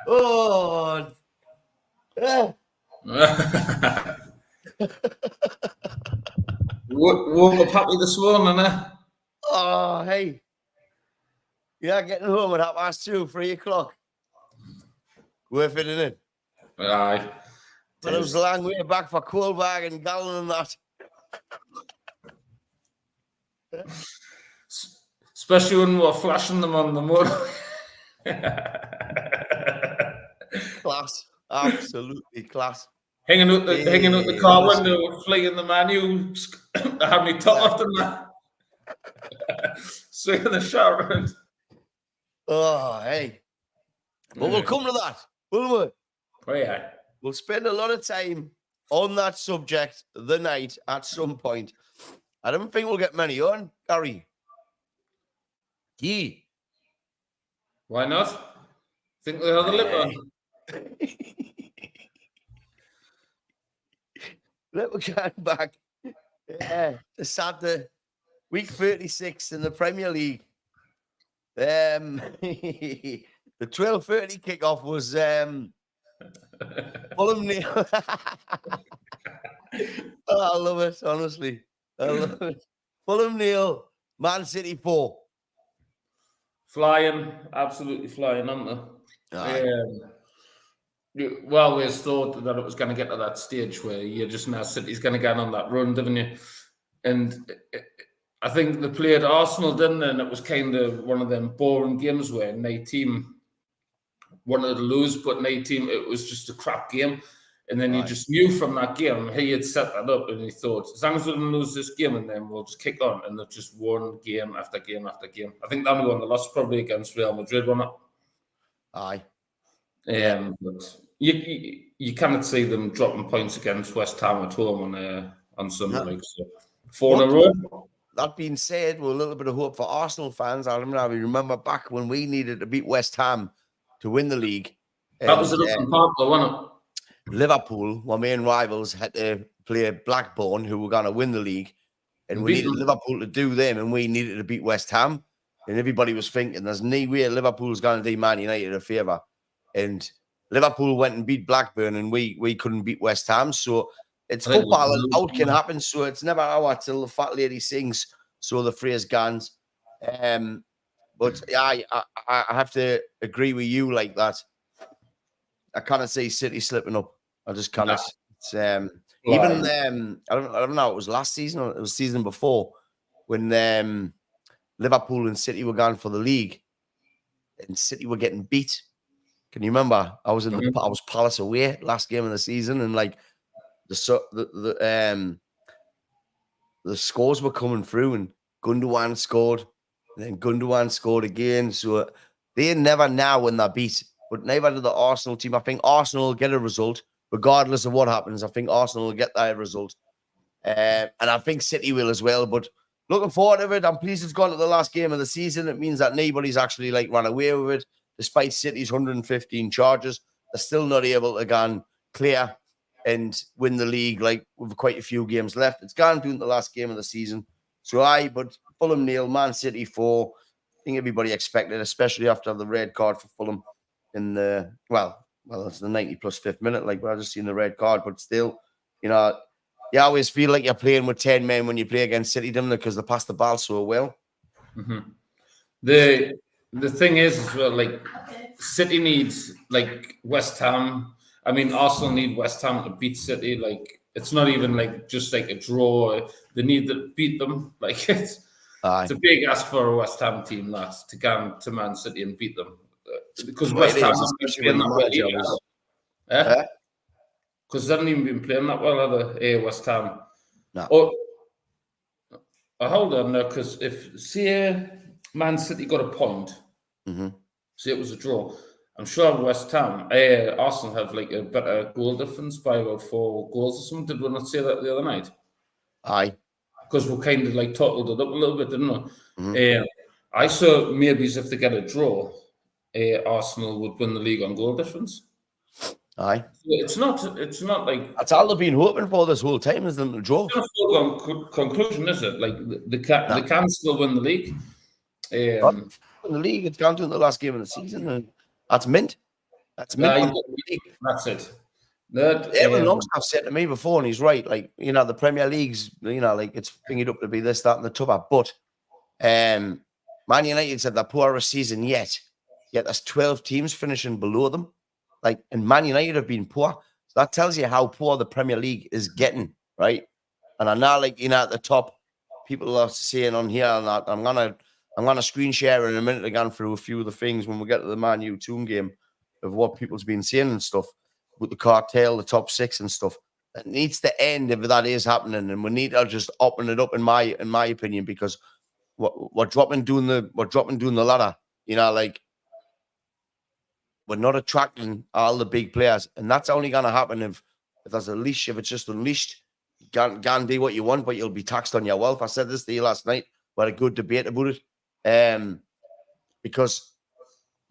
Oh. Woke up happy this morning, eh? Oh, hey. Yeah, getting home at 2:30, 3 o'clock. Worth it, innit? Aye. But it was a long way back for Kohlberg and Gallon and that. Especially when we're flashing them on the motor. Class. Absolutely class. hanging out the car window, flicking the menu. I had me top off the mat. Swinging the shot around. Oh, hey. But we'll come to that, will we? Oh, yeah. We'll spend a lot of time on that subject the night at some point. I don't think we'll get many on, Gary. Yeah. Why not? Think they have the lip on. Let me go back to Saturday, week 36 in the Premier League. The 12:30 kickoff was Fulham nil. I love it, honestly. I love it. Fulham nil, Man City 4. Flying, absolutely flying, aren't they? Well, we thought that it was going to get to that stage where you just know City's going to get on that run, didn't you? And I think they played Arsenal, didn't they? And it was kind of one of them boring games where no team wanted to lose, but no team, it was just a crap game. And then you just knew from that game, he had set that up and he thought, as long as we don't lose this game, and then we'll just kick on. And they've just won game after game after game. I think the only one they lost probably against Real Madrid, wasn't it? Aye. But you cannot see them dropping points against West Ham at home on Sunday. So 4 in a row. That being said, with a little bit of hope for Arsenal fans, I remember back when we needed to beat West Ham to win the league. That was a different part, though, wasn't it? Liverpool, my main rivals, had to play Blackburn, who were going to win the league. And we needed Liverpool to do them, and we needed to beat West Ham. And everybody was thinking, there's no way Liverpool's going to do Man United a favour. And Liverpool went and beat Blackburn, and we couldn't beat West Ham. So it's football, and out can happen. So it's never hour till the fat lady sings. So the phrase guns. But I have to agree with you like that. I cannot see City slipping up. I just cannot. It's, even I don't know. It was last season or it was season before when Liverpool and City were going for the league, and City were getting beat. Can you remember? I was I was Palace away last game of the season, and like the scores were coming through, and Gundogan scored, and then Gundogan scored again. So they never now when they're beat, but neither did the Arsenal team. I think Arsenal will get a result regardless of what happens. I think Arsenal will get that result, and I think City will as well. But looking forward to it. I'm pleased it's gone to the last game of the season. It means that nobody's actually like run away with it. Despite City's 115 charges, they're still not able to go and clear and win the league like with quite a few games left. It's gone to the last game of the season. So but Fulham nil, Man City 4. I think everybody expected, especially after the red card for Fulham in the well, it's the 90 plus 5th minute. Like I just seen the red card, but still, you always feel like you're playing with 10 men when you play against City, don't you? Because they pass the ball so well. Mm-hmm. The thing is as well, like City needs like West Ham. I mean, Arsenal need West Ham to beat City. Like it's not even like just like a draw. They need to beat them. Like it's a big ask for a West Ham team to go to Man City and beat them because West Ham has been playing that well. Because they haven't even been playing that well, are they? West Ham. No. Hold on now, because if Man City got a point, see it was a draw. I'm sure West Ham, Arsenal have like a better goal difference by about 4 goals or something. Did we not say that the other night? Aye. Because we kind of like totaled it up a little bit, didn't we? I saw maybe if they get a draw, Arsenal would win the league on goal difference. Aye. It's not like that's all they've been hoping for this whole time is them to draw. It's not a foregone conclusion, is it? Like they can still win the league. in the league. It's gone to in the last game of the season, and that's mint. That's mint Uh, for the league. that's it. That Aaron Longstaff said to me before, and he's right. Like, the Premier League's, like it's fingered up to be this, that, and the t'other. But Man United said they're poorest season yet there's 12 teams finishing below them. Like, and Man United have been poor. So that tells you how poor the Premier League is getting, right? And I know, like, at the top, people are saying on here, and I'm gonna screen share in a minute again through a few of the things when we get to the Man U Toon game of what people's been saying and stuff with the cartel, the top six and stuff. It needs to end if that is happening, and we need to just open it up in my opinion, because we're dropping doing the ladder. Like, we're not attracting all the big players, and that's only going to happen if there's a leash. If it's just unleashed, you can't do what you want, but you'll be taxed on your wealth. I said this to you last night. We had a good debate about it, because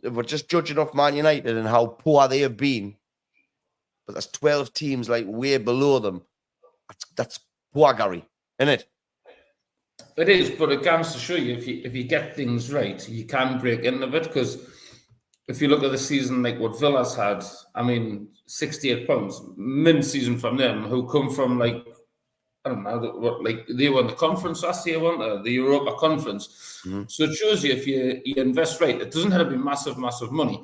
if we're just judging off Man United and how poor they have been, but there's 12 teams like way below them. That's poor, Gary, isn't it? It is, but it goes to show you if you get things right, you can break into it. Because if you look at the season, like what Villa's had, I mean, 68 pounds mid-season from them, who come from, like, I don't know, like they won the conference last year, weren't they? The Europa Conference. Mm-hmm. So it shows you if you invest right, it doesn't have to be massive money.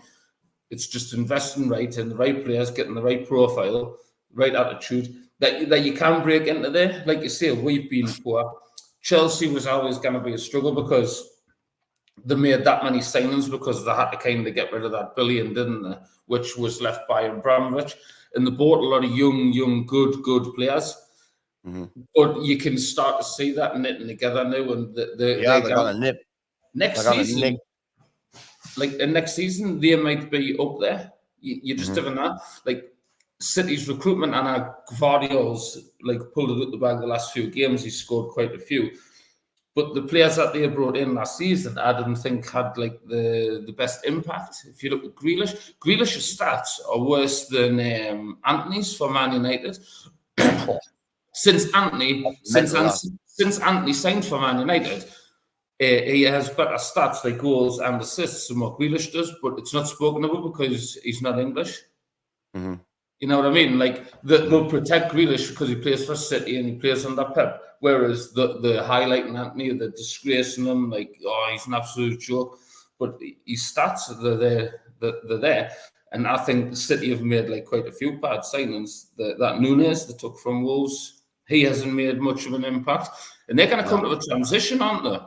It's just investing right in the right players, getting the right profile, right attitude, that you can break into there. Like you say, we've been poor. Chelsea was always going to be a struggle because they made that many signings because they had to kind of get rid of that billion, didn't they? Which was left by Abramovich. And they bought a lot of young, good players. Mm-hmm. But you can start to see that knitting together now. And they're going to nip. Next season, next season, they might be up there. You just never know. Like, City's recruitment, and Gvardiol's like pulled it up the bag the last few games. He scored quite a few. But the players that they brought in last season, I didn't think had like the best impact. If you look at Grealish's stats are worse than Anthony's for Man United. Since Anthony signed for Man United, he has better stats like goals and assists than what Grealish does, but it's not spoken about because he's not English. Mm-hmm. You know what I mean? Like, they'll protect Grealish because he plays for City and he plays under Pep. Whereas the highlighting Anthony, the disgracing him, like, oh, he's an absolute joke. But his stats, they're there. And I think the City have made like quite a few bad signings. That Nunes they took from Wolves, he hasn't made much of an impact. And they're going to come to a transition, aren't they?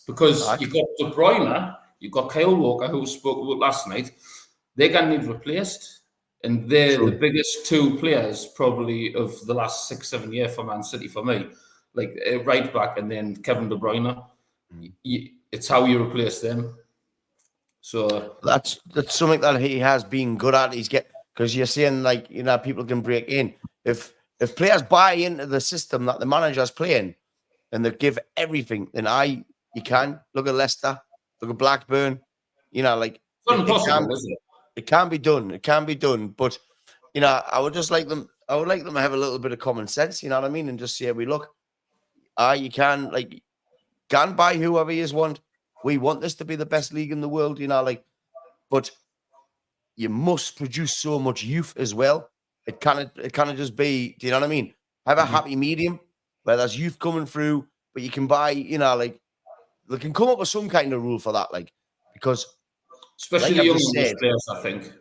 Because you've got De Bruyne, you've got Kyle Walker, who we spoke about last night. They're going to need replaced. And they're the biggest two players probably of the last 6-7 years for Man City for me. Like, right back and then Kevin De Bruyne. It's how you replace them. So that's something that he has been good at. Because you're saying, like, people can break in. If players buy into the system that the manager's playing and they give everything, then you can. Look at Leicester, look at Blackburn. Like, it's impossible, isn't it? It can be done. It can be done. But, I would like them to have a little bit of common sense, you know what I mean? And just say, look, you can buy whoever you want. We want this to be the best league in the world, but you must produce so much youth as well. It cannot just be, do you know what I mean? Have a happy medium where there's youth coming through, but you can buy, they can come up with some kind of rule for that, because especially the young English players, I think.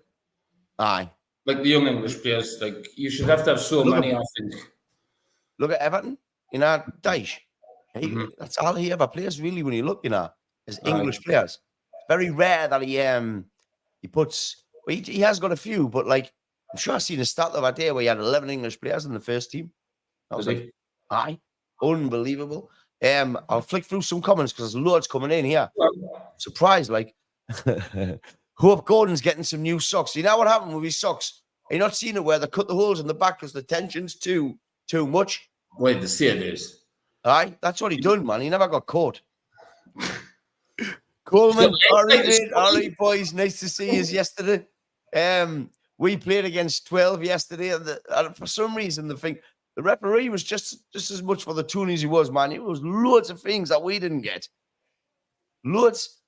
Aye. Like the young English players, like, you should have to have so many, I think. Look at Everton, Dyche. That's all he ever plays, really, when you look, as English players. It's very rare that he puts, well, he has got a few, but, like, I'm sure I seen a stat the other day where he had 11 English players in the first team. I was like, aye, unbelievable. I'll flick through some comments because there's loads coming in here. Surprised, like. Hope Gordon's getting some new socks. You know what happened with his socks? Are you not seeing it where they cut the holes in the back because the tension's too much? Wait, the see it is. Aye, that's what he done, man. He never got caught. Coleman, all right, boys. Nice to see you yesterday. We played against 12 yesterday, and for some reason, the referee was just as much for the Toon as he was, man. It was loads of things that we didn't get. Loads.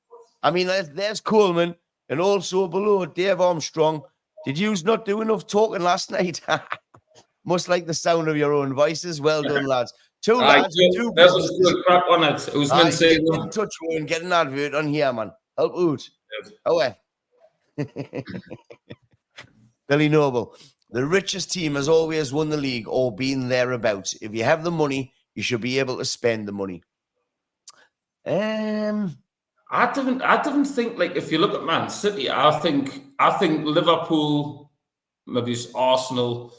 I mean, there's Coleman, and also below Dave Armstrong. Did you not do enough talking last night? Must like the sound of your own voices. Well done, lads. Two lads with two That was businesses. good crap on it. It was meant to Get in touch with and get an advert on here, man. Help out. Oh, Billy Noble. The richest team has always won the league or been thereabouts. If you have the money, you should be able to spend the money. I don't think, like, if you look at Man City, I think Liverpool, maybe it's Arsenal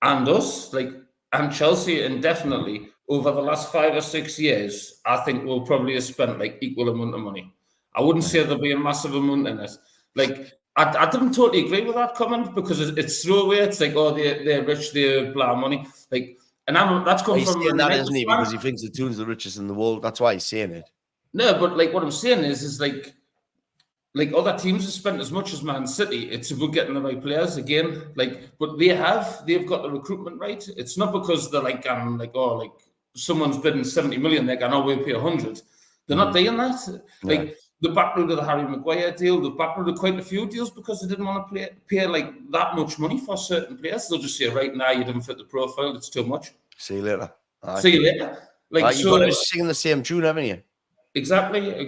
and us, like, and Chelsea, and definitely over the last 5 or 6 years, I think we'll probably have spent like equal amount of money. I wouldn't say there'll be a massive amount in it. Like, I don't totally agree with that comment because it's throwaway. It's like, oh, they're rich, they're blah money. Like, and that's come he's from saying that, isn't he? Because he thinks the Toon's the richest in the world. That's why he's saying it. No, but like what I'm saying is like other teams have spent as much as Man City. It's about getting the right players again. Like, but they've got the recruitment right. It's not because they're like someone's bidding 70 million. They're going, oh, we'll pay 100. They're not doing that. Like the back road of the Harry Maguire deal, the back road of quite a few deals because they didn't want to pay like that much money for certain players. They'll just say, right now, you didn't fit the profile. It's too much. See you later. See you later. Like, you've got to sing the same tune, haven't you? Exactly.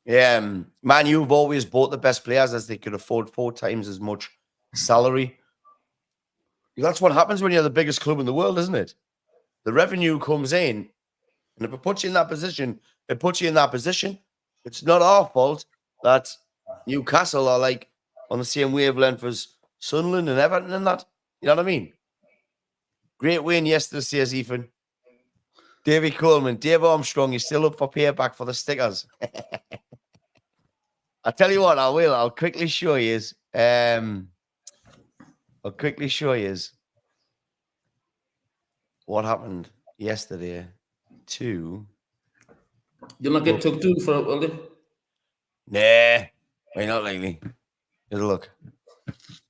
Yeah, man, you've always bought the best players as they could afford 4 times as much salary. That's what happens when you're the biggest club in the world, isn't it? The revenue comes in, and if it puts you in that position, it puts you in that position. It's not our fault that Newcastle are like on the same wavelength as Sunderland and Everton and that. You know what I mean? Great win yesterday, says Ethan. Davy Coleman, Dave Armstrong, you're still up for payback for the stickers. I'll tell you what, I'll quickly show you. What happened yesterday to... You'll not get took Toon for it, will they? Nah, we're not likely. Just look.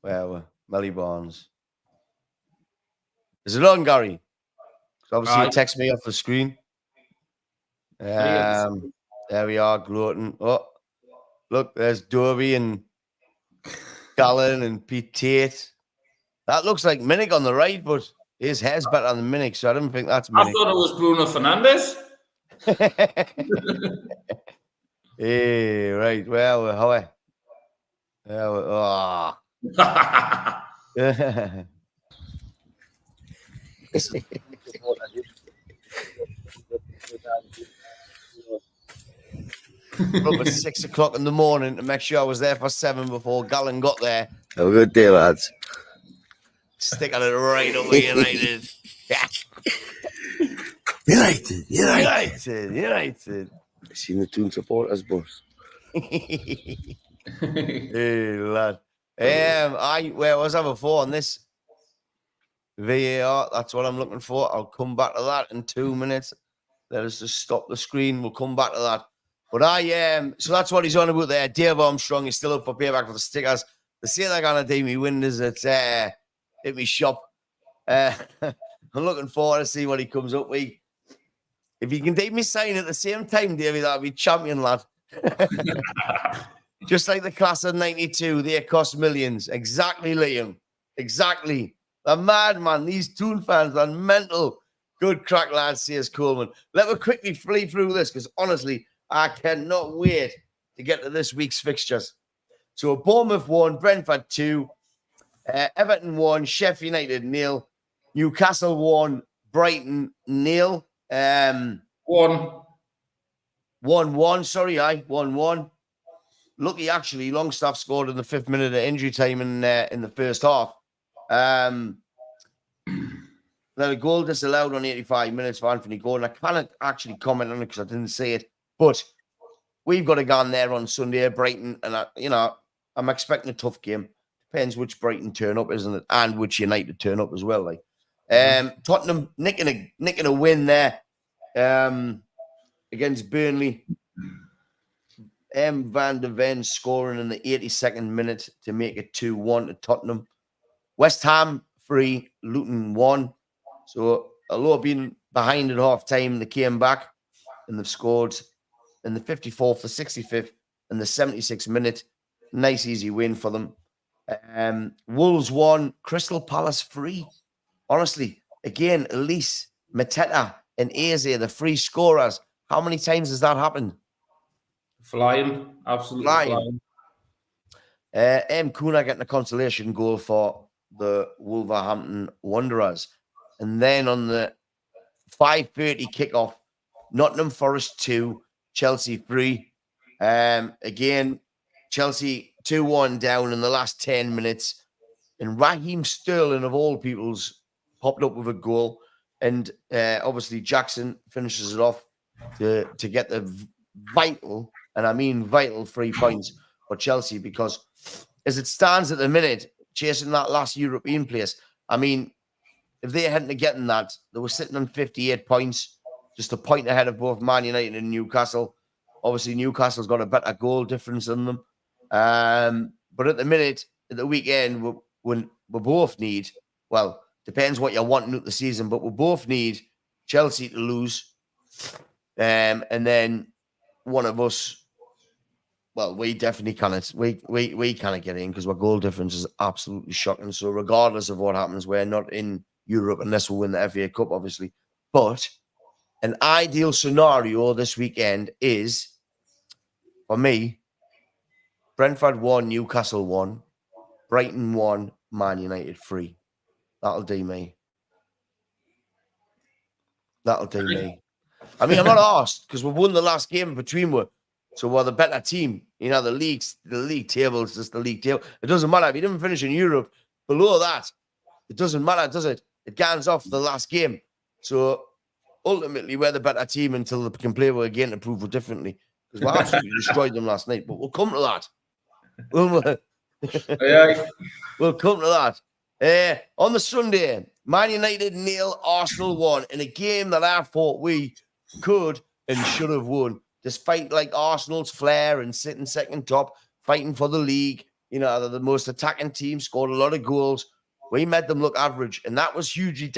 Where Melly Barnes. Is it on, Gary? Obviously, you text me off the screen. There we are, gloating. Oh, look, there's Dobie and Gallen and Pete Tate. That looks like Minnick on the right, but his hair's better than Minnick, so I don't think that's Minnick. I thought it was Bruno Fernandes. Hey, right. Well, how are Up at 6 o'clock in the morning to make sure I was there for 7 before Gallen got there. Have a good day, lads. Sticking it right up with United. United. I seen the Toon supporters, boss. Hey, lad. Where was I before on this? VAR, that's what I'm looking for. I'll come back to that in 2 minutes. Let us just stop the screen. We'll come back to that. But so that's what he's on about there. Dave Armstrong is still up for payback for the stickers. They say they're going to do me windows at me shop. I'm looking forward to see what he comes up with. If you can take me sign at the same time, Davey, that'll be champion, lad. Just like the class of 92, they cost millions. Exactly, Liam. Exactly. They're mad, man. These Toon fans are mental. Good crack, lads, says Coleman. Let me quickly flee through this because honestly, I cannot wait to get to this week's fixtures. So Bournemouth 1, Brentford 2, Everton 1, Sheffield United 0, Newcastle 1, Brighton 0. 1-1, sorry, 1-1. Lucky, actually, Longstaff scored in the 5th minute of injury time in the first half. Then a goal disallowed on 85 minutes for Anthony Gordon. I can't actually comment on it because I didn't see it. But we've got to go on there on Sunday, Brighton, and I'm expecting a tough game. Depends which Brighton turn up, isn't it? And which United turn up as well. Like Tottenham nicking a win there against Burnley. Van der Ven scoring in the 82nd minute to make it 2-1 to Tottenham. West Ham 3, Luton 1. So although being behind at half time, they came back and they've scored in the 54th, the 65th, and the 76th minute. Nice, easy win for them. Wolves 1, Crystal Palace 3. Honestly, again, Elise, Mateta, and Eze, the free scorers. How many times has that happened? Flying, absolutely flying. Kuna getting a consolation goal for the Wolverhampton Wanderers. And then on the 5:30 kickoff, Nottingham Forest 2, Chelsea 3. Again, Chelsea 2-1 down in the last 10 minutes. And Raheem Sterling, of all people's, popped up with a goal. And obviously Jackson finishes it off to get the vital, and I mean vital, 3 points for Chelsea, because as it stands at the minute, chasing that last European place, I mean, if they hadn't gotten that, they were sitting on 58 points, just a point ahead of both Man United and Newcastle. Obviously, Newcastle's got a better goal difference than them. But at the minute, at the weekend, we both need, well, depends what you're wanting out the season, but we both need Chelsea to lose. And then one of us, well, we definitely cannot. We cannot get in because our goal difference is absolutely shocking. So regardless of what happens, we're not in Europe unless we win the FA Cup, obviously. But an ideal scenario this weekend is, for me, Brentford 1, Newcastle 1, Brighton 1, Man United 3. That'll do me. That'll do me. I mean, I'm not asked because we've won the last game between us. So we're the better team. You know, the league table is just the league table. It doesn't matter. If you didn't finish in Europe, below that, it doesn't matter, does it? It guns off the last game. So ultimately, we're the better team until they can play with again to prove it differently. Because we absolutely destroyed them last night. But we'll come to that. We'll come to that. On the Sunday, Man United 0, Arsenal 1 in a game that I thought we could and should have won, despite like Arsenal's flair and sitting second top, fighting for the league. You know, they're the most attacking team, scored a lot of goals. We made them look average, and that was hugely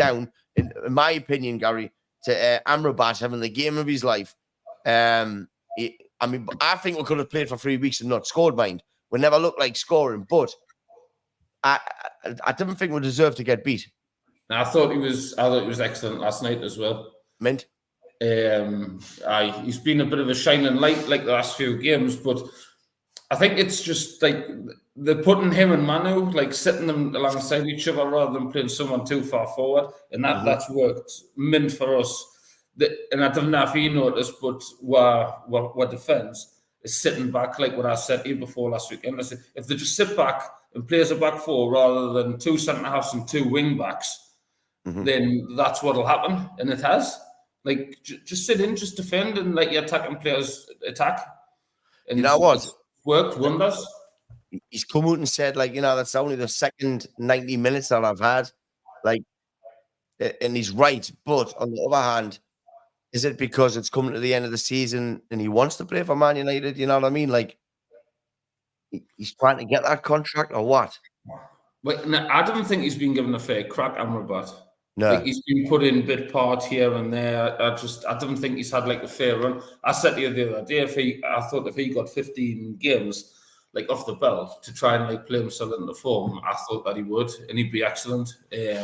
in my opinion, Gary, to Amrabat having the game of his life. I mean, I think we could have played for 3 weeks and not scored, mind. We never looked like scoring, but I didn't think we deserved to get beat. I thought he was excellent last night as well. Mint. He's been a bit of a shining light like the last few games, but I think it's just like they're putting him and Manu like sitting them alongside each other rather than playing someone too far forward, and that's worked mint for us. And I don't know if you noticed, but our defence is sitting back, like what I said to you before last weekend. I said if they just sit back and play as a back four rather than 2 centre halves and 2 wing backs, then that's what'll happen, and it has. Like just sit in, just defend, and let your attacking players attack. And you know what? It's worked wonders. He's come out and said, like, you know, that's only the second 90 minutes that I've had. Like, and he's right. But on the other hand, is it because it's coming to the end of the season and he wants to play for Man United? You know what I mean? Like, he's trying to get that contract or what? But no, I don't think he's been given a fair crack, Amrabat. No. Like he's been put in bit part here and there. I don't think he's had like a fair run. I said to you the other day, I thought if he got 15 games like off the belt to try and like play himself into form, I thought that he would, and he'd be excellent. I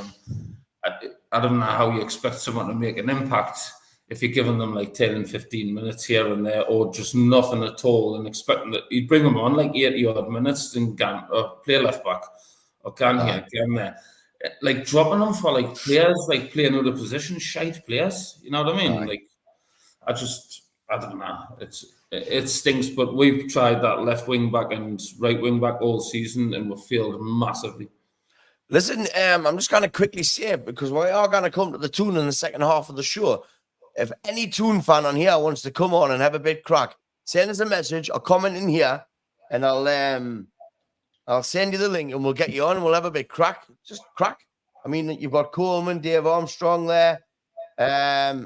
don't know how you expect someone to make an impact if you're giving them like 10 and 15 minutes here and there, or just nothing at all, and expecting that you'd bring them on like 80 odd minutes and play left back or can there. Like dropping them for like players like playing out of position, shite players. You know what I mean? Right. Like I don't know. It stinks, but we've tried that left wing back and right wing back all season, and we've failed massively. Listen, I'm just going to quickly say, because we are going to come to the Toon in the second half of the show. If any Toon fan on here wants to come on and have a bit crack, send us a message or comment in here, and I'll send you the link and we'll get you on and we'll have a bit crack. Just crack. I mean, you've got Coleman, Dave Armstrong there,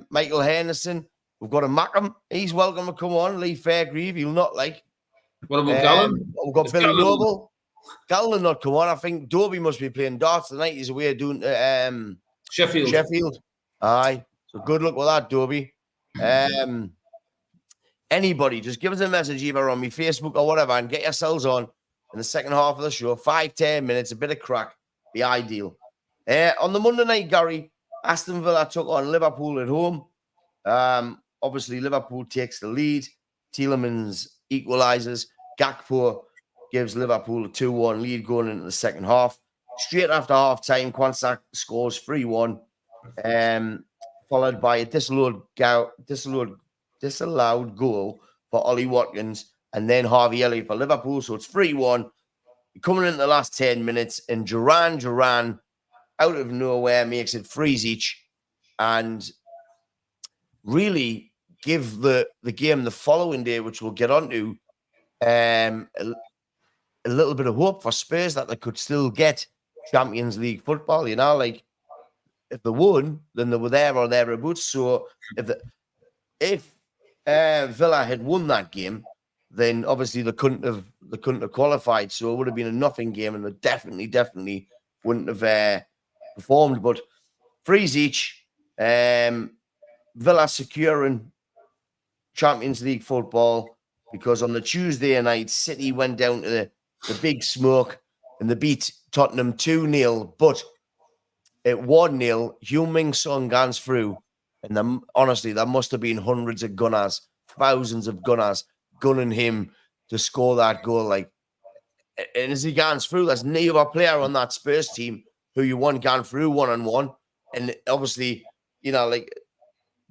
Michael Henderson. We've got a Mackham. He's welcome to come on. Lee Fairgrieve, he'll not like. What about Gallen? We've got Billy Noble. Gallen will not come on. I think Dobie must be playing darts tonight. He's away doing Sheffield. Aye. So good luck with that, Dobie. Anybody, just give us a message either on my Facebook or whatever and get yourselves on in the second half of the show. 5-10 minutes, a bit of crack, be ideal. On the Monday night, Gary, Aston Villa took on Liverpool at home. Obviously, Liverpool takes the lead. Tielemans equalises. Gakpo gives Liverpool a 2-1 lead going into the second half. Straight after half-time, Kwanzaa scores 3-1, followed by a disallowed goal for Ollie Watkins and then Harvey Elliott for Liverpool. So it's 3-1. Coming in the last 10 minutes, and Duran, out of nowhere, makes it 3 each and really give the game the following day, which we'll get onto, a little bit of hope for Spurs that they could still get Champions League football. You know, like if they won, then they were there or thereabouts. So if Villa had won that game, then obviously they couldn't have qualified. So it would have been a nothing game, and they definitely wouldn't have performed. But 3 each, Villa securing Champions League football, because on the Tuesday night, City went down to the Big Smoke and they beat Tottenham 2-0. But at 1-0, Heung-min Son guns through. And honestly, there must have been hundreds of gunners, thousands of gunners gunning him to score that goal. Like, and as he gans through, there's no other player on that Spurs team who you want gone through one-on-one. And obviously, you know, like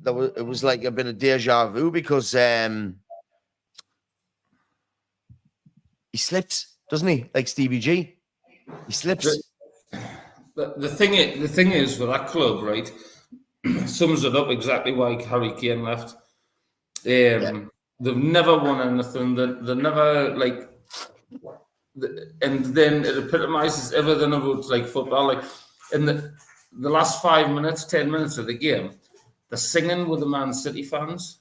it was like a bit of deja vu, because he slips, doesn't he? Like Stevie G, he slips. The thing is with that club, right? Sums it up exactly why Harry Kane left. They've never won anything. They never and then it epitomizes everything about like football. Like in the last 5 minutes, 10 minutes of the game, they're singing with the Man City fans.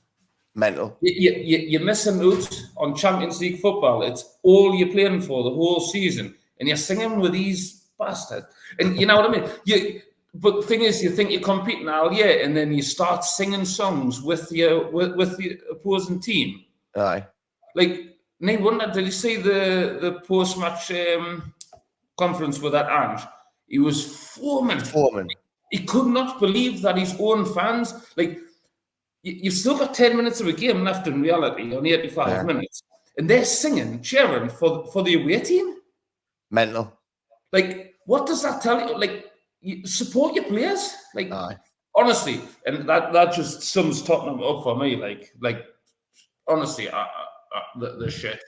Mental. You're missing out on Champions League football. It's all you're playing for the whole season, and you're singing with these bastards. And you know what I mean? But the thing is, you think you're competing all year, and then you start singing songs with the opposing team. Aye. Like, no wonder. Did you see the post-match conference with that Ange? He was foaming. He could not believe that his own fans, like, you've still got 10 minutes of a game left in reality, only 85 minutes, and they're singing, cheering for the away team. Mental. Like, what does that tell you? Like, you support your players. Like, honestly, and that just sums Tottenham up for me. Like honestly, the shit.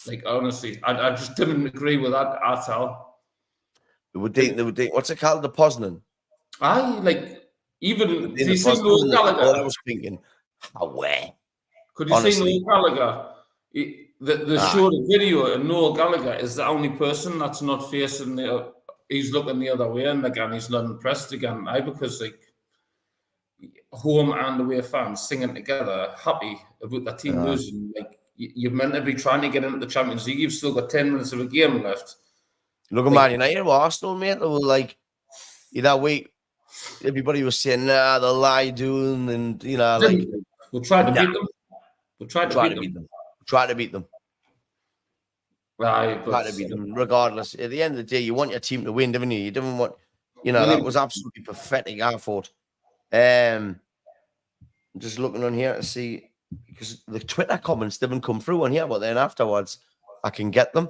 Like, honestly, I just didn't agree with that at all. They would think, what's it called? The Poznan. Even did you see Noel Gallagher? I was thinking, where? Could you see Noel Gallagher? They showed a video, and Noel Gallagher is the only person that's not facing he's looking the other way, and again, he's not impressed again. Because like home and away fans singing together, happy about the team losing. Like, you're meant to be trying to get into the Champions League. You've still got 10 minutes of a game left. Look at Man United or Arsenal, mate. They were like, that week, everybody was saying, they'll lie doing, and like we'll try to beat them. We'll try to beat them. Try to beat them. Right, try to beat them, regardless. At the end of the day, you want your team to win, don't you? You don't want, that was absolutely pathetic, I thought. I'm just looking on here to see, because the Twitter comments didn't come through on here, but then afterwards, I can get them.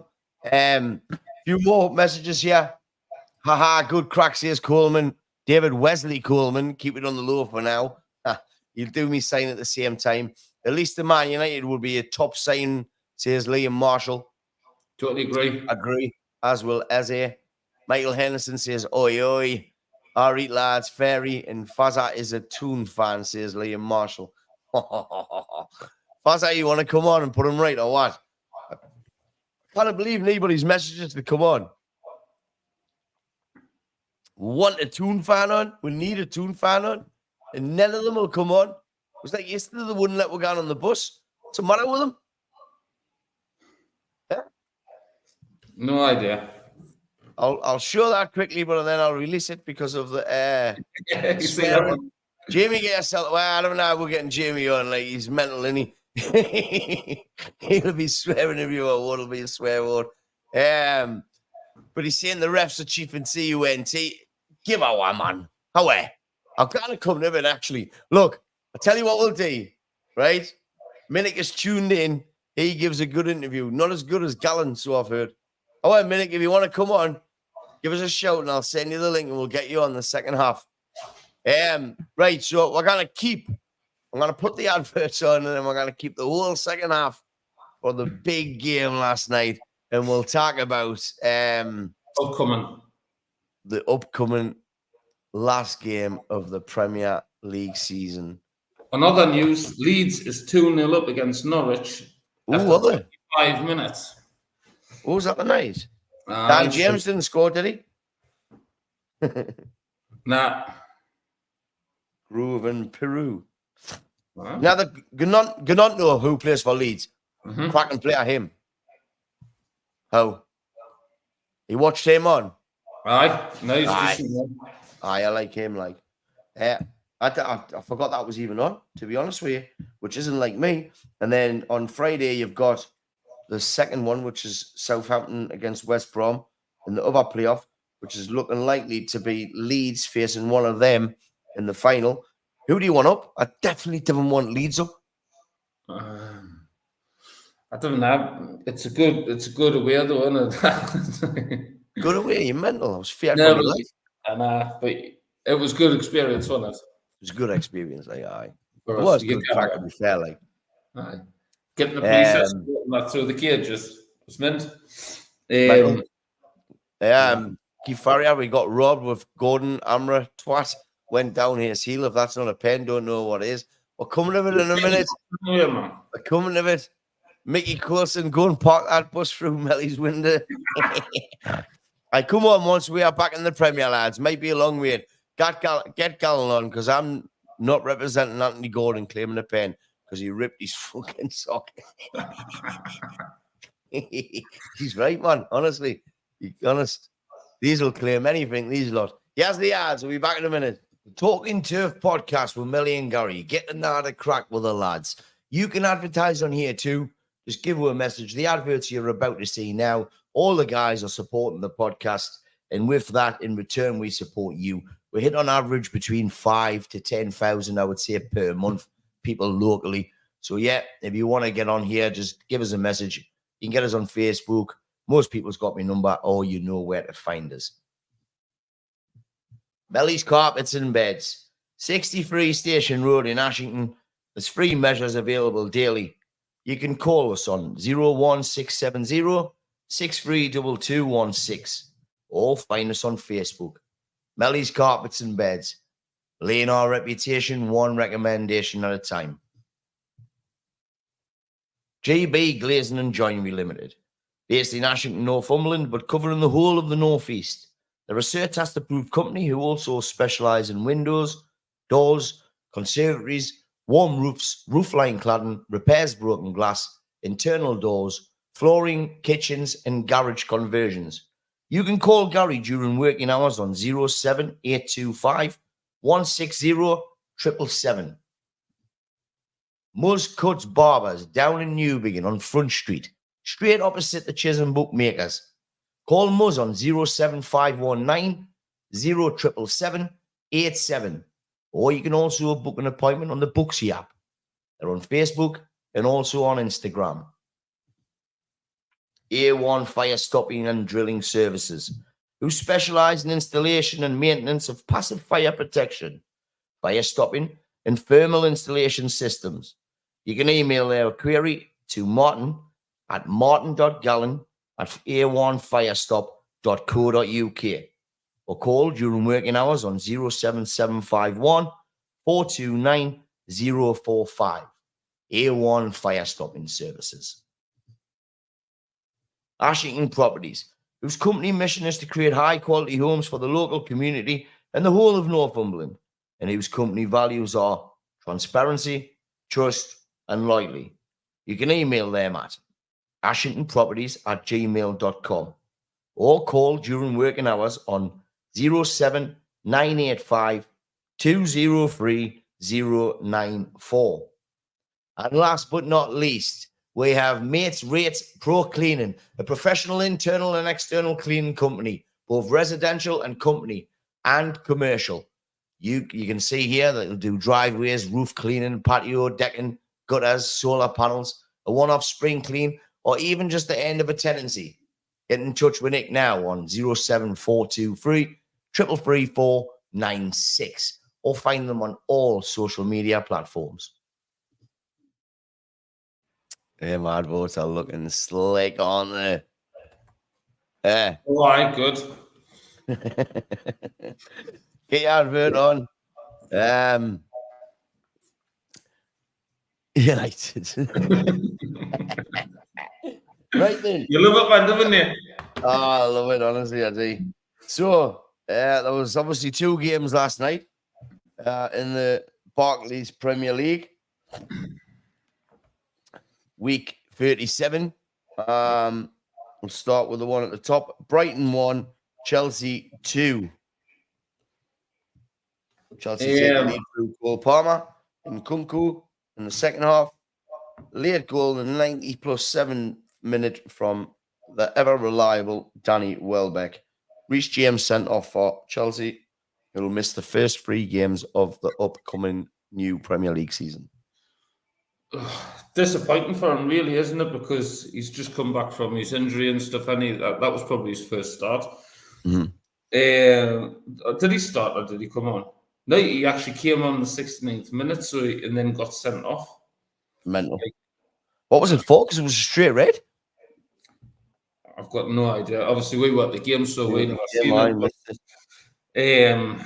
Few more messages here. Haha, good crack, says Coleman. David Wesley Coleman, keep it on the low for now. You'll do me sign at the same time. At least the Man United will be a top sign, says Liam Marshall. Totally agree. Agree, as will Eze. Michael Henderson says, oi, oi. All right, lads, Ferry. And Fazza is a Toon fan, says Liam Marshall. Fazza, you want to come on and put him right, or what? I can't believe anybody's messages to come on. Want a Toon fan on? We need a Toon fan on. And none of them will come on. It was like yesterday they wouldn't let we go on the bus. What's the matter with them? Yeah? No idea. I'll show that quickly, but then I'll release it because of the swearing. Jamie, get yourself. Well, I don't know how we're getting Jamie on. Like, he's mental, isn't he? He'll be swearing if you won't be a swear word. But he's saying the refs are chief and CUNT. Give a one, man. How are? I've got to come to it, actually. Look, I'll tell you what we'll do, right? Minnick is tuned in. He gives a good interview. Not as good as Gallen, so I've heard. All right, Minnick, if you want to come on, give us a shout and I'll send you the link and we'll get you on the second half. Right, so we're going to I'm going to put the adverts on and then we're going to keep the whole second half for the big game last night. And we'll talk about the upcoming last game of the Premier League season. Another news, Leeds is 2-0 up against Norwich after 25 minutes. What was that the night? Dan James didn't score, did he? Nah. Groove and Peru. Now, the Gnonto, who plays for Leeds, cracking player him. How? You watched him on? Aye. Nice. Aye, I like him. I forgot that was even on, to be honest with you, which isn't like me. And then on Friday, you've got the second one, which is Southampton against West Brom in the other playoff, which is looking likely to be Leeds facing one of them in the final. Who do you want up? I definitely didn't want Leeds up. I don't know. It's a good away though, isn't it? Good away, you mental. I was fair. No, but it was good experience, wasn't it? It was a good experience, aye. It was good crack, to be fair, Aye. Getting the police not through the cage was meant. Keith Farrier, we got robbed with Gordon Amra twat. Went down his heel. If that's not a pen, don't know what it is. We're coming to it in a minute. We're coming to it. Mickey Coulson, go and park that bus through Melly's window. I come on once we are back in the Premier, lads. Might be a long wait. Get Gallen on, because I'm not representing Anthony Gordon claiming a pen because he ripped his fucking sock. He's right, man. Honestly. Honest. These will claim anything, these lot. Here's the ads. We'll be back in a minute. Talking Turf podcast with Millie and Gary. Get another crack with the lads. You can advertise on here too. Just give her a message. The adverts you're about to see now, all the guys are supporting the podcast. And with that, in return, we support you. We hit on average between 5,000 to 10,000, I would say, per month, people locally. So, yeah, if you want to get on here, just give us a message. You can get us on Facebook. Most people's got my number, or you know where to find us. Melly's Carpets and Beds, 63 Station Road in Ashington. There's free measures available daily. You can call us on 01670 632216 or find us on Facebook. Melly's Carpets and Beds, laying our reputation one recommendation at a time. GB Glazing and Joinery Limited, based in Ashington, Northumberland, but covering the whole of the North East. They're a CERTAS approved company who also specialise in windows, doors, conservatories, warm roofs, roofline cladding, repairs broken glass, internal doors, flooring, kitchens, and garage conversions. You can call Gary during working hours on 07825 160 777. Muzz Cuts Barbers down in Newbiggin on Front Street, straight opposite the Chisholm Bookmakers. Call Muzz on 07519 0777 87. Or you can also book an appointment on the Booksy app. They're on Facebook and also on Instagram. A1 Fire Stopping and Drilling Services, who specialise in installation and maintenance of passive fire protection, fire stopping, and thermal installation systems. You can email their query to martin.gallen@a1firestop.co.uk or call during working hours on 07751 429 045. A1 Fire Stopping Services. Ashington Properties, whose company mission is to create high-quality homes for the local community and the whole of Northumberland, and whose company values are transparency, trust, and loyalty. You can email them at ashingtonproperties@gmail.com or call during working hours on 07985 203 094. And last but not least, we have Mates Rates Pro Cleaning, a professional internal and external cleaning company, both residential and company and commercial. You can see here that they'll do driveways, roof cleaning, patio decking, gutters, solar panels, a one-off spring clean, or even just the end of a tenancy. Get in touch with Nick now on 07423 33496 or find them on all social media platforms. Them adverts are looking slick, aren't they? Yeah. All right, good. Get your advert on. United. Right then. You love it, man, don't you? Oh, I love it, honestly, I do. So, there was obviously 2 games last night in the Barclays Premier League. Week 37. We'll start with the one at the top. Brighton 1, Chelsea 2. Chelsea take the lead through Cole Palmer and Kunku in the second half. Late goal in the 90 plus 7 minute from the ever reliable Danny Welbeck. Reece James sent off for Chelsea, who will miss the first 3 games of the upcoming new Premier League season. Disappointing for him, really, isn't it? Because he's just come back from his injury and stuff, and that was probably his first start. Mm-hmm. Did he start or did he come on? No, he actually came on the 69th minute, and then got sent off. Mental. What was it for? Because it was a straight red. I've got no idea. Obviously, we were at the game, so we never seen it.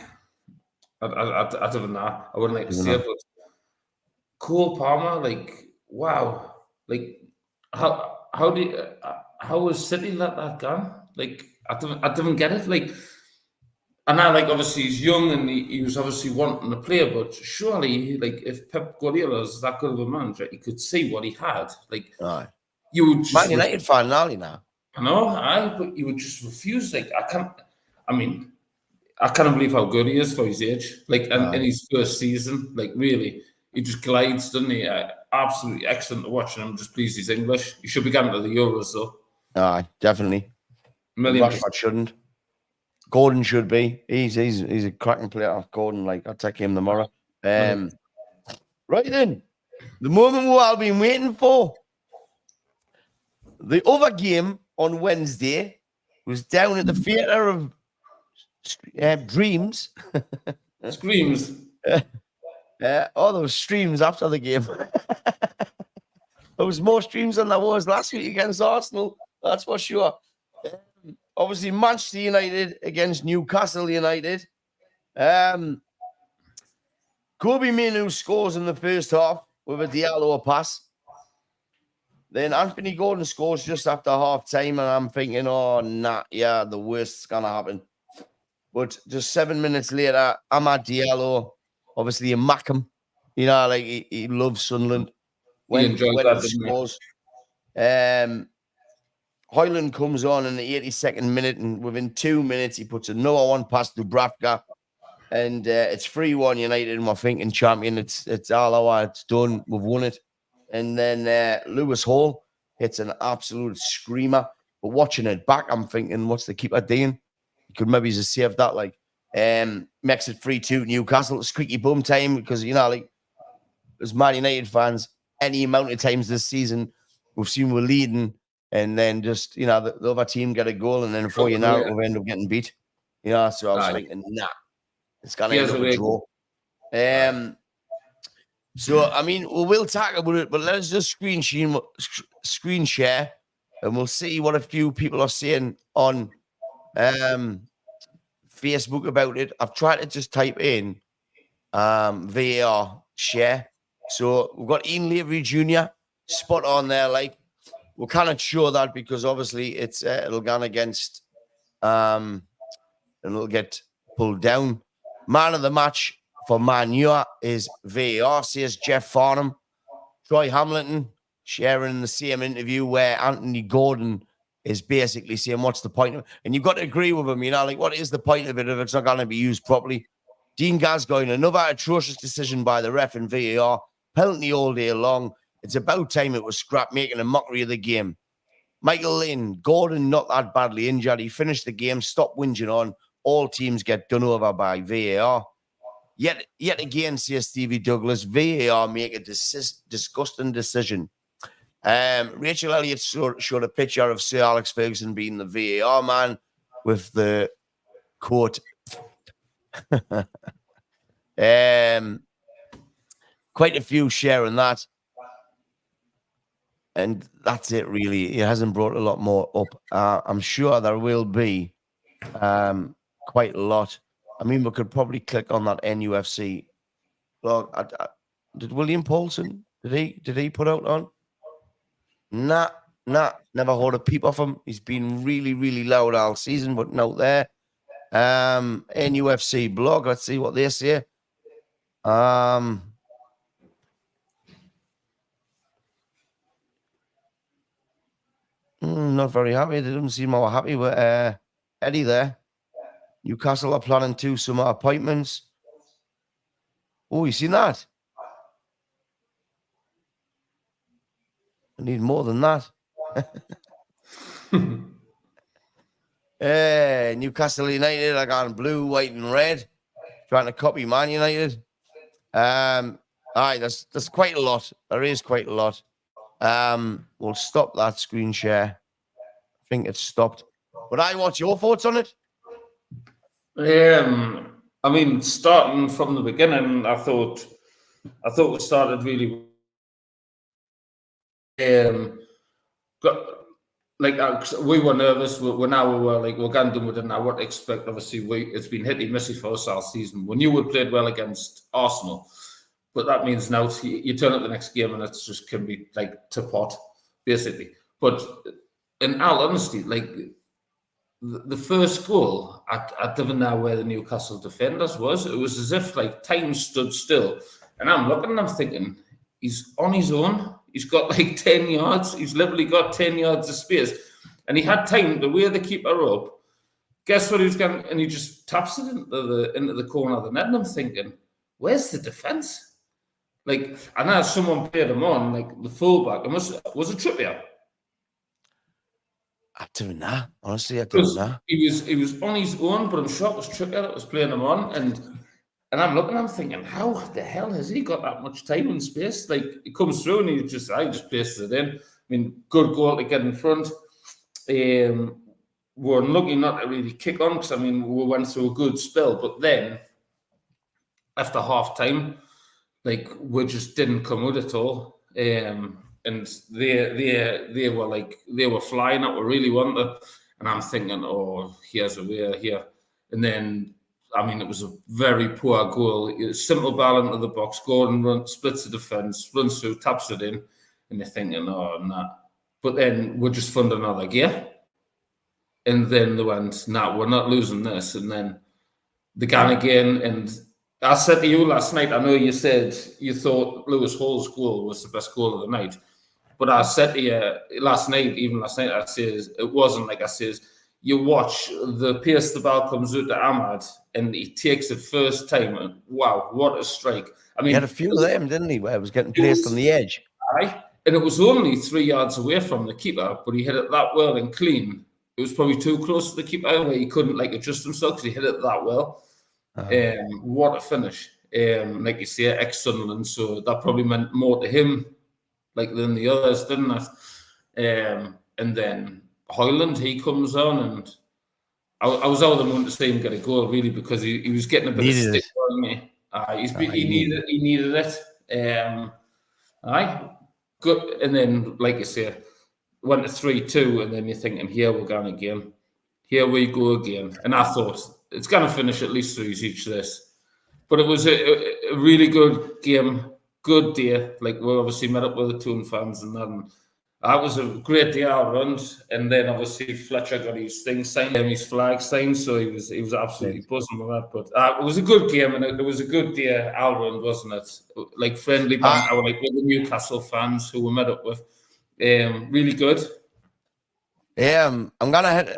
I don't know. I wouldn't like to say it, but Cole Palmer, like, wow, like, how was City let that go? Like, I didn't get it. Like, and now, like, obviously he's young and he was obviously wanting to play, but surely, like, if Pep Guardiola is that good of a manager, he could see what he had. Like, you would just Man United fan now. I know, but you would just refuse. Like, I can't believe how good he is for his age. Like, and in his first season, like, really, he just glides, doesn't he? Absolutely excellent to watch, and I'm just pleased he's English. He should be going to the Euros, though. Definitely. Rashford shouldn't. Gordon should be. He's a cracking player. Gordon, like, I'll take him tomorrow. Right then, the moment we've all been waiting for. The other game on Wednesday was down at the Theatre of Dreams. Screams. There was streams after the game. There was more streams than there was last week against Arsenal. That's for sure. Obviously, Manchester United against Newcastle United. Kobe Minu scores in the first half with a Diallo pass. Then Anthony Gordon scores just after half time, and I'm thinking, the worst's going to happen. But just 7 minutes later, Amad Diallo, obviously a Mackham, like he loves Sunderland. He enjoyed that, scores. Hoyland comes on in the 82nd minute, and within 2 minutes, he puts another one past Dubravka. And it's 3-1 United, and we're thinking, champion, it's all over, it's done, we've won it. And then Lewis Hall hits an absolute screamer. But watching it back, I'm thinking, what's the keeper doing? He could maybe just save that, like, makes it 3-2 Newcastle. Squeaky bum time, because, like, as Man United fans, any amount of times this season, we've seen we're leading, and then just, the other team get a goal, and then before you know it, we'll end up getting beat. So I was thinking, it's going to end up a draw. So, I mean, we will talk about it, but let's just screen share, and we'll see what a few people are saying on Facebook about it. I've tried to just type in VAR share. So we've got Ian Lavery Jr. spot on there. Like, we cannot show that because obviously it'll go against and it'll get pulled down. Man of the match for Man U is VAR, says Jeff Farnham. Troy Hamilton sharing in the same interview where Anthony Gordon is basically saying, what's the point of it? And you've got to agree with him, like, what is the point of it if it's not going to be used properly? Dean Gascoigne, another atrocious decision by the ref in VAR. penalty all day long. It's about time it was scrapped, making a mockery of the game. Michael Lynn, Gordon not that badly injured. He finished the game, stopped whinging on. All teams get done over by VAR. Yet again, says Stevie Douglas, VAR make a disgusting decision. Rachel Elliott showed a picture of Sir Alex Ferguson being the VAR man with the quote, quite a few sharing that. And that's it, really. It hasn't brought a lot more up. I'm sure there will be quite a lot. I mean, we could probably click on that NUFC blog. Did William Paulson, did he put out on? Nah, never heard a peep of him. He's been really, really loud all season, but no there. NUFC blog, let's see what they say. Not very happy. They don't seem more happy with Eddie there. Newcastle are planning 2 summer appointments. Oh, you seen that? I need more than that. Newcastle United are gone blue, white, and red, trying to copy Man United. There's quite a lot. There is quite a lot. We'll stop that screen share. I think it's stopped. But what's your thoughts on it? I mean, starting from the beginning, I thought we started really. We were nervous. We were going to, we didn't know what to expect. Obviously, it's been hit and missy for us all season. We knew we played well against Arsenal, but that means now you turn up the next game and it's just can be like to pot, basically. But in all honesty, like the first goal, I didn't know where the Newcastle defenders was. It was as if like time stood still, and I'm looking and I'm thinking he's on his own. He's got like 10 yards. He's literally got 10 yards of space. And he had time to wear the keeper up. Guess what he was going to, and he just taps it into the corner of the net. And I'm thinking, where's the defence? Like, I know someone played him on, like the fullback. Was it Trippier? I don't know. Honestly, I don't know. He was on his own, but I'm sure it was Trippier that was playing him on. And I'm looking, I'm thinking, how the hell has he got that much time and space? Like, it comes through and I just places it in. I mean, good goal to get in front. We're unlucky not to really kick on because, I mean, we went through a good spell. But then, after half time, like, we just didn't come out at all. And they were flying out. We really wanted. And I'm thinking, oh, here's a way here. And then, I mean, it was a very poor goal. Simple ball into the box. Gordon splits the defence, runs through, taps it in, and you're thinking, oh, nah. But then we just found another gear. And then they went, nah, we're not losing this. And then they gun again. And I said to you last night, I know you said you thought Lewis Hall's goal was the best goal of the night. But I said to you last night, I says, it wasn't like I says, you watch the pace the ball comes out to Ahmad and he takes it first time and wow, what a strike. I mean, he had a few of them, didn't he, where it was getting placed on the edge. Aye, and it was only 3 yards away from the keeper, but he hit it that well and clean. It was probably too close to the keeper where he couldn't like adjust himself because he hit it that well. What a finish. Like you say, ex-Sunderland, so that probably meant more to him like than the others, didn't it? And then Hoyland, he comes on, and I was over the moon to see him get a goal, really, because he was getting a bit of stick on me. He needed it. Good. And then, like you say, went to 3-2, and then you're thinking, here we're going again. Here we go again. And I thought, it's going to finish at least 3 each this. But it was a really good game, good day. Like, we obviously met up with the Toon fans and that. And that was a great day all round. And then obviously Fletcher got his thing signed, his flag signed, so he was absolutely buzzing with that. But it was a good game, and it was a good day all round, wasn't it? Like friendly banter, like with the Newcastle fans who we met up with. Really good. I'm gonna head.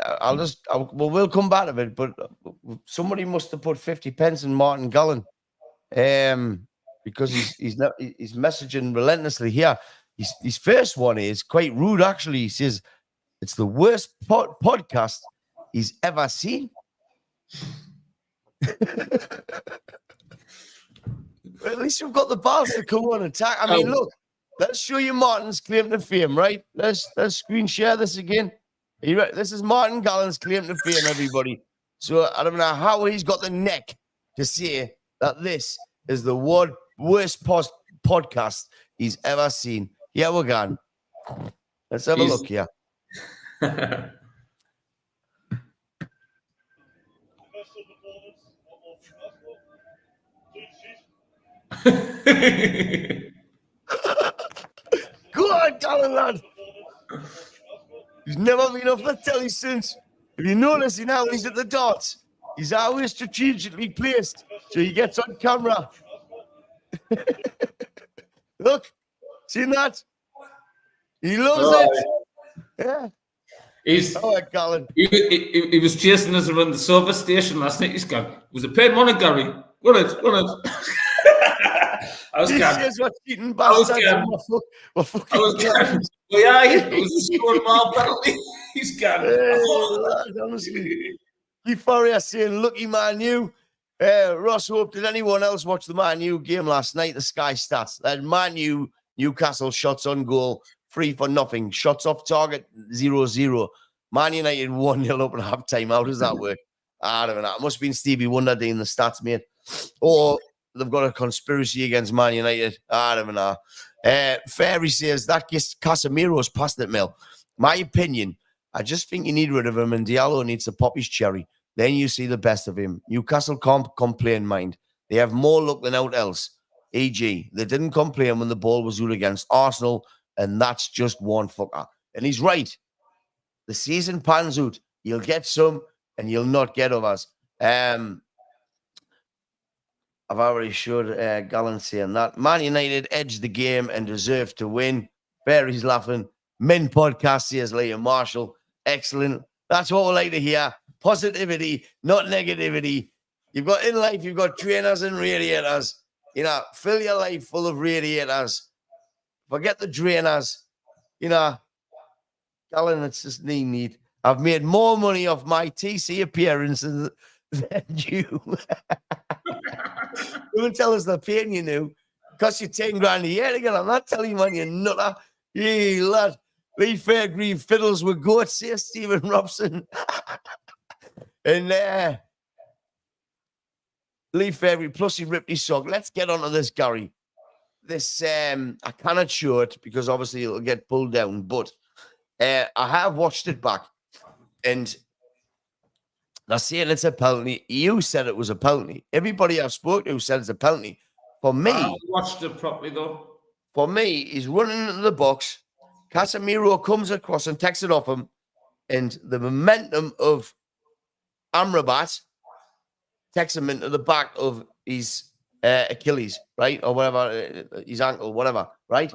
We'll come back to it, but somebody must have put 50 pence in Martin Gullen, because he's messaging relentlessly here. His first one is quite rude, actually. He says it's the worst podcast he's ever seen. At least you've got the balls to come on and attack. I mean, look, let's show you Martin's claim to fame, right? Let's screen share this again. This is Martin Gallen's claim to fame, everybody. So I don't know how he's got the neck to say that this is the worst podcast he's ever seen. Yeah, we're gone. Let's have a look here. Go on, Gallen, lad. He's never been off the telly since. If you notice, now when he's at the darts, he's always strategically placed, so he gets on camera. Look, seen that? He loves it. Yeah. He's Gallen. He was chasing us around the service station last night. He's gone. It was a paid money, Gary. Run it. I was gone. What cheating bastards. I was gone. Well, yeah, it was a scoring mile penalty. He's gone. Honestly. Euphoria saying, lucky Man U. Ross Hope, did anyone else watch the Man U game last night? The Sky Stats. That Man U, Newcastle shots on goal, 3-0. Shots off target, 0-0. Man United 1-0 up at half time. How does that work? I don't know. It must have been Stevie Wonder doing the stats, mate. Or they've got a conspiracy against Man United. I don't know. Fairy says that Casemiro's past it, Mel. My opinion, I just think you need rid of him, and Diallo needs to pop his cherry. Then you see the best of him. Newcastle can't complain, mind. They have more luck than out else. E.g., they didn't complain when the ball was ruled against Arsenal, and that's just one fucker. And he's right. The season pans out. You'll get some, and you'll not get others. I've already showed Gallen saying that. Man United edged the game and deserved to win. Fairy's laughing. Men podcast says Liam Marshall. Excellent. That's what we like to hear. Positivity, not negativity. You've got in life, you've got trainers and radiators. You know, fill your life full of radiators. Forget the drainers. You know, Gallen, it's just neat. I've made more money off my TC appearances than you. Don't tell us they're paying you now. Cost you 10 grand a year to get. I'm not telling you, man, you nutter. Hey, lad. Lee Fairgrieve fiddles with goats, says Stephen Robson. And Lee Fairgrieve, plus he ripped his sock. Let's get onto this, Gary. This, I cannot show it because obviously it'll get pulled down, but I have watched it back. And they're saying it's a penalty. You said it was a penalty. Everybody I've spoken to said it's a penalty. For me, I watched it properly though. For me, he's running into the box. Casemiro comes across and takes it off him, and the momentum of Amrabat takes him into the back of his Achilles, right, or whatever, his ankle, whatever, right?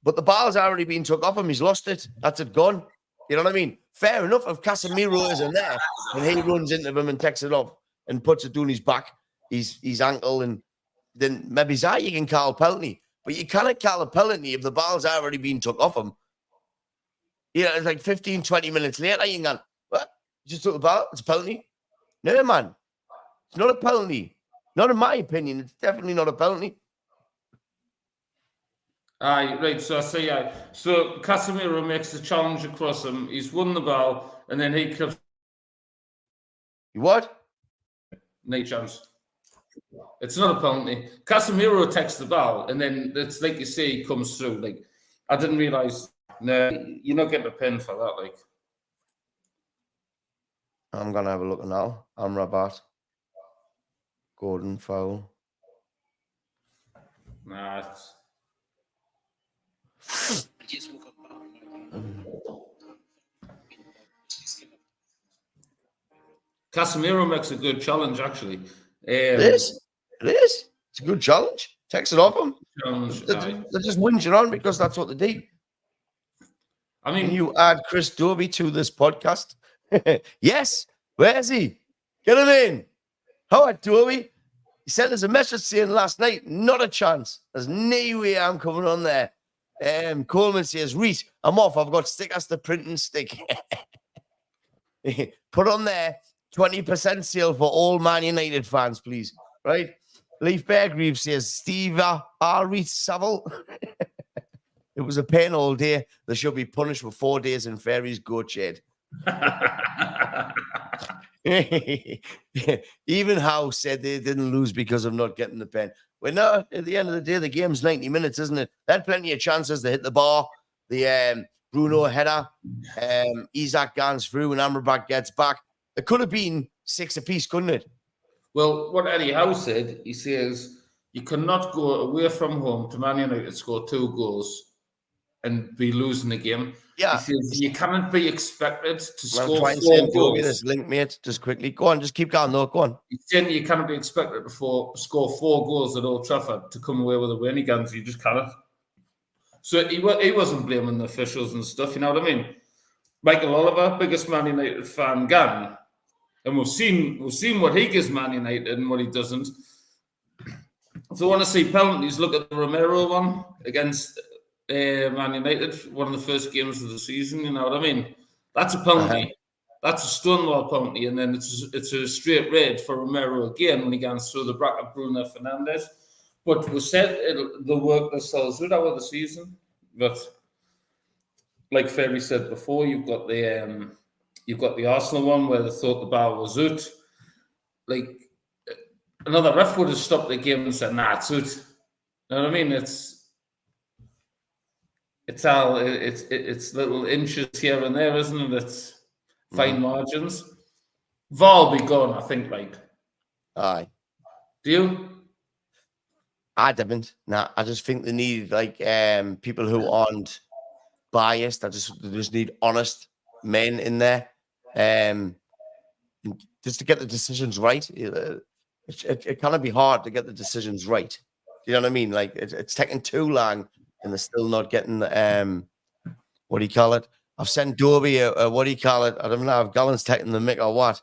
But the ball's already been took off him. He's lost it. That's it gone. You know what I mean? Fair enough if Casemiro isn't there and he runs into him and takes it off and puts it down his back, his ankle, and then maybe you can call a penalty. But you cannot call a penalty if the ball's already been took off him. You know, it's like 15, 20 minutes later, you can go, what? You just took the ball? It's a penalty? No, man. It's not a penalty. Not in my opinion. It's definitely not a penalty. Aye, right. So I say, so Casemiro makes the challenge across him. He's won the ball, and then he clips. You what? No chance. It's not a penalty. Casemiro takes the ball, and then it's like you say, he comes through. Like, I didn't realize. No, you're not getting a pen for that. Like, I'm gonna have a look now. Amrabat, Gordon foul. Nah. It's... Casemiro makes a good challenge, actually. It is. It's a good challenge. Takes it off him. They're just whinging on because that's what they do. I mean, can you add Chris Dobie to this podcast? Yes. Where is he? Get him in. How are Dobie? He sent us a message saying last night, not a chance. There's no way I'm coming on there. Coleman says, Reese, I'm off. I've got stickers to print and stick. Put on there 20% sale for all Man United fans, please. Right? Leif Beargreave says, Steve R. Reese Saville. It was a pain all day. They should be punished with 4 days in Fairy's goat shed. Even Howe said they didn't lose because of not getting the pen. Well, no, at the end of the day, the game's 90 minutes, isn't it? They had plenty of chances to hit the bar. The Bruno header, Isaac Gans through, and Amrabat gets back. It could have been 6 apiece, couldn't it? Well, what Eddie Howe said, he says, you cannot go away from home to Man United, score 2 goals, and be losing the game. Yeah. He says you cannot be expected to score 4 goals. goals. This link, mate, just quickly. Go on, just keep going, though. Go on. He's saying you cannot be expected to score 4 goals at Old Trafford to come away with a win. You just cannot. So he wasn't blaming the officials and stuff, you know what I mean? Michael Oliver, biggest Man United fan, gone. And we've seen what he gives Man United and what he doesn't. If they want to see penalties, look at the Romero one against Man United, one of the first games of the season. You know what I mean? That's a penalty. That's a stonewall penalty, and then it's a straight red for Romero again when he goes through the bracket Bruno Fernandes. But we said they'll work themselves out over the season. But like Ferry said before, you've got the Arsenal one where they thought the bar was out. Like another ref would have stopped the game and said, "Nah, it's out." You know what I mean? It's little inches here and there, isn't it? It's fine margins. VAR will be gone, I think. Like, aye. Do you? I didn't. Nah, I just think they need people who aren't biased. They just need honest men in there, just to get the decisions right. It cannot be hard to get the decisions right. You know what I mean? Like it's taking too long, and they're still not getting what do you call it? I've sent Dobie what do you call it? I don't know if Gallen's taking the mick or what.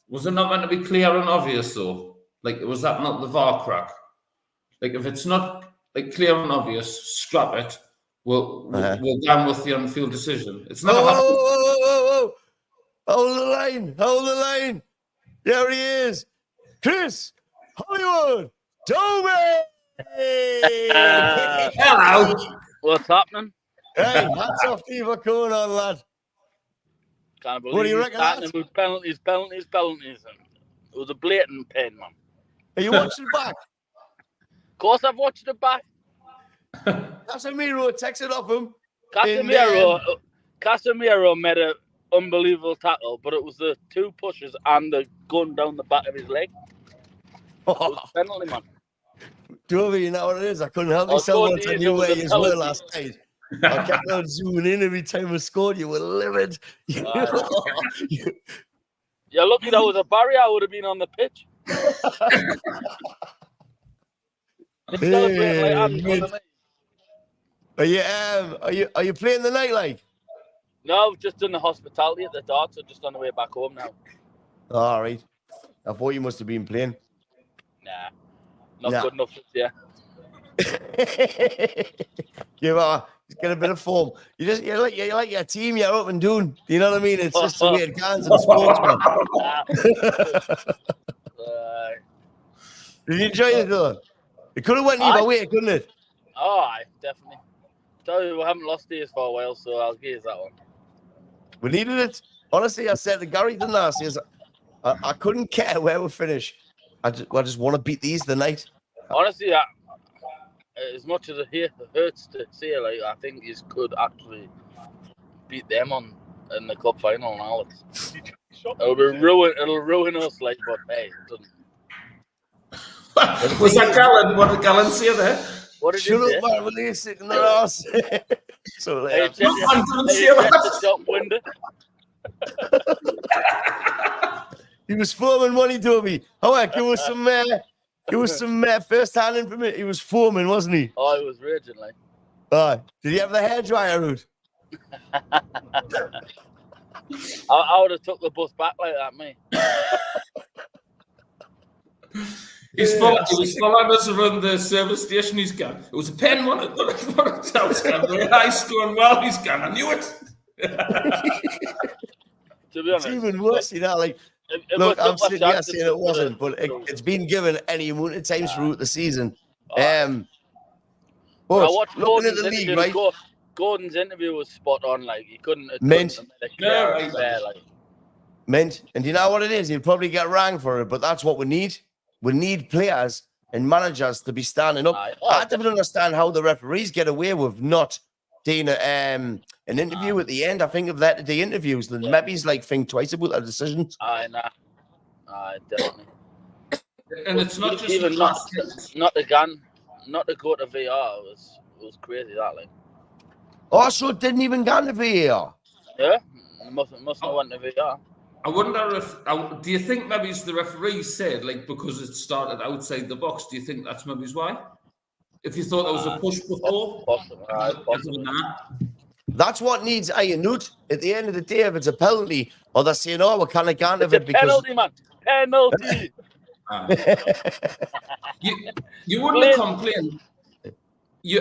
Was it not meant to be clear and obvious though? Like, was that not the VAR crack? Like, if it's not like clear and obvious, scrap it. We'll down with the on-field decision. It's not. Hold the line! There he is, Chris Hollywood Dobie. Hello. What's happening? Hey, hats off to you for going on, lad. Can't believe What do you reckon? It was penalties. It was a blatant pen, man. Are you watching back? Of course, I've watched it back. Casemiro texted off him. Casemiro made an unbelievable tackle, but it was the 2 pushes and the gun down the back of his leg. It was a penalty, man. Dobie, you know what it is? I couldn't help myself once I knew where you were last night. I kept on zooming in every time I scored. You were livid. You're lucky that was a barrier. I would have been on the pitch. Are you playing the night like? No, just done the hospitality at the Darts. I'm just on the way back home now. All right. I thought you must have been playing. Nah, not good enough this year. Get a bit of form. You're like your team. You're up and doing. You know what I mean? It's just the way it goes in sports, man. Did you enjoy it though? It could have went either way, couldn't it? Oh, aye, definitely. Tell you, we haven't lost these for a while, so I'll give you that one. We needed it. Honestly, I said to Gary, didn't I? I couldn't care where we finish. I just want to beat these tonight. Honestly, as much as it hurts to say, like, I think you could actually beat them in the cup final now. It'll ruin us, like, but hey, it doesn't. Was that Gallen? What did Gallen say there? What did Shut you up, man, when you sit in the ass. So hey, check the top window. He was foaming money, Dobie. Give us some first-hand information. He was foaming, wasn't he? Oh, he was raging, like. Did he have the hairdryer out? I would have took the bus back like that, mate. He was following us around the service station. He's gone. It was a pen one. The high scoring well. He's gone. I knew it. To be It's honest, even worse, you know. Like, if look, we I'm took our sitting here chances, saying we it wasn't, but could've- it's been given any amount of times throughout the season. I But watched looking at Gordon's the league, interview. right? Gordon's interview was spot on. Like he couldn't have Mint. made a clearer right. fair, like. Mint. And do you know what it is? You'll probably get rang for it, but that's what we need. We need players and managers to be standing up. Aye. I don't understand how the referees get away with not doing an interview at the end. I think of that the interviews, the maybe like think twice about their decisions. Aye, definitely. And it's not just even the not class. not to go to VR was crazy. That like, Also, didn't even go into VAR. yeah, must not went to VR. I wonder if. Do you think maybe the referee said like because it started outside the box? Do you think that's maybe why? If you thought there was a push before, Possible. That's what needs iron nut. At the end of the day, if it's a penalty, or they're saying, "Oh, we can't get It's into a it because." penalty, man. Penalty. you wouldn't have complained.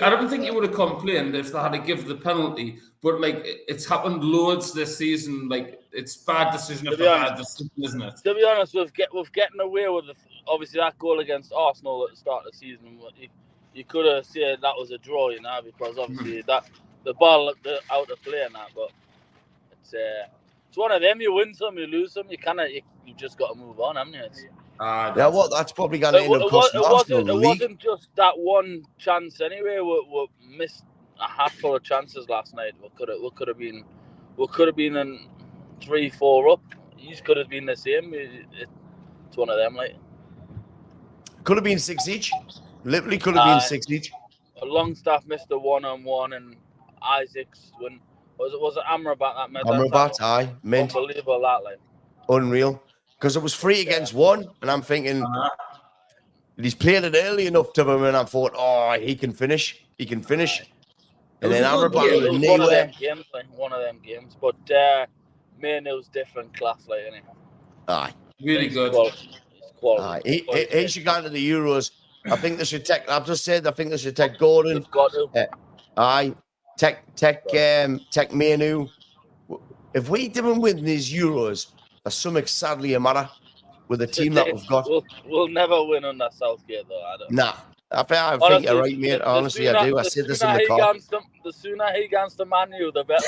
I don't think you would have complained if they had to give the penalty. But like, it's happened loads this season. Like, it's bad decision after bad decision, isn't it? To be honest, we've getting away with obviously that goal against Arsenal at the start of the season. You could have said that was a draw, you know, because obviously that the ball looked out of play and that. But it's one of them. You win some, you lose some. You just got to move on, haven't you? Yeah, well, that's probably going to end up costing Arsenal the league. It wasn't just that one chance anyway. We missed a handful of chances last night. We could have been in 3-4 up. You could have been the same. It's one of them, like. Could have been 6 each. Literally could have been 6 each. Longstaff missed a 1-on-1, and Isaacs was it Amrabat that made Amrabat, aye, mint. Unbelievable that, like. Unreal. Because it was 3 against 1, and I'm thinking he's played it early enough to him, and I thought, oh, he can finish. He can finish. And then Amrabat was one of them games, like one of them games. But Mainoo's different class, like, isn't he? Aye. Really good. Quality. He should go into the Euros. I think they should take. I've just said. I think they should take Gordon. They've got to. Aye. Take Mainoo. If we didn't win these Euros, there's something sadly a matter with the team that we've got. We'll never win under Southgate, though. I don't. Nah. I think you're right, mate. Honestly, I do. I said this in the car. The sooner he gets to Man U, the better.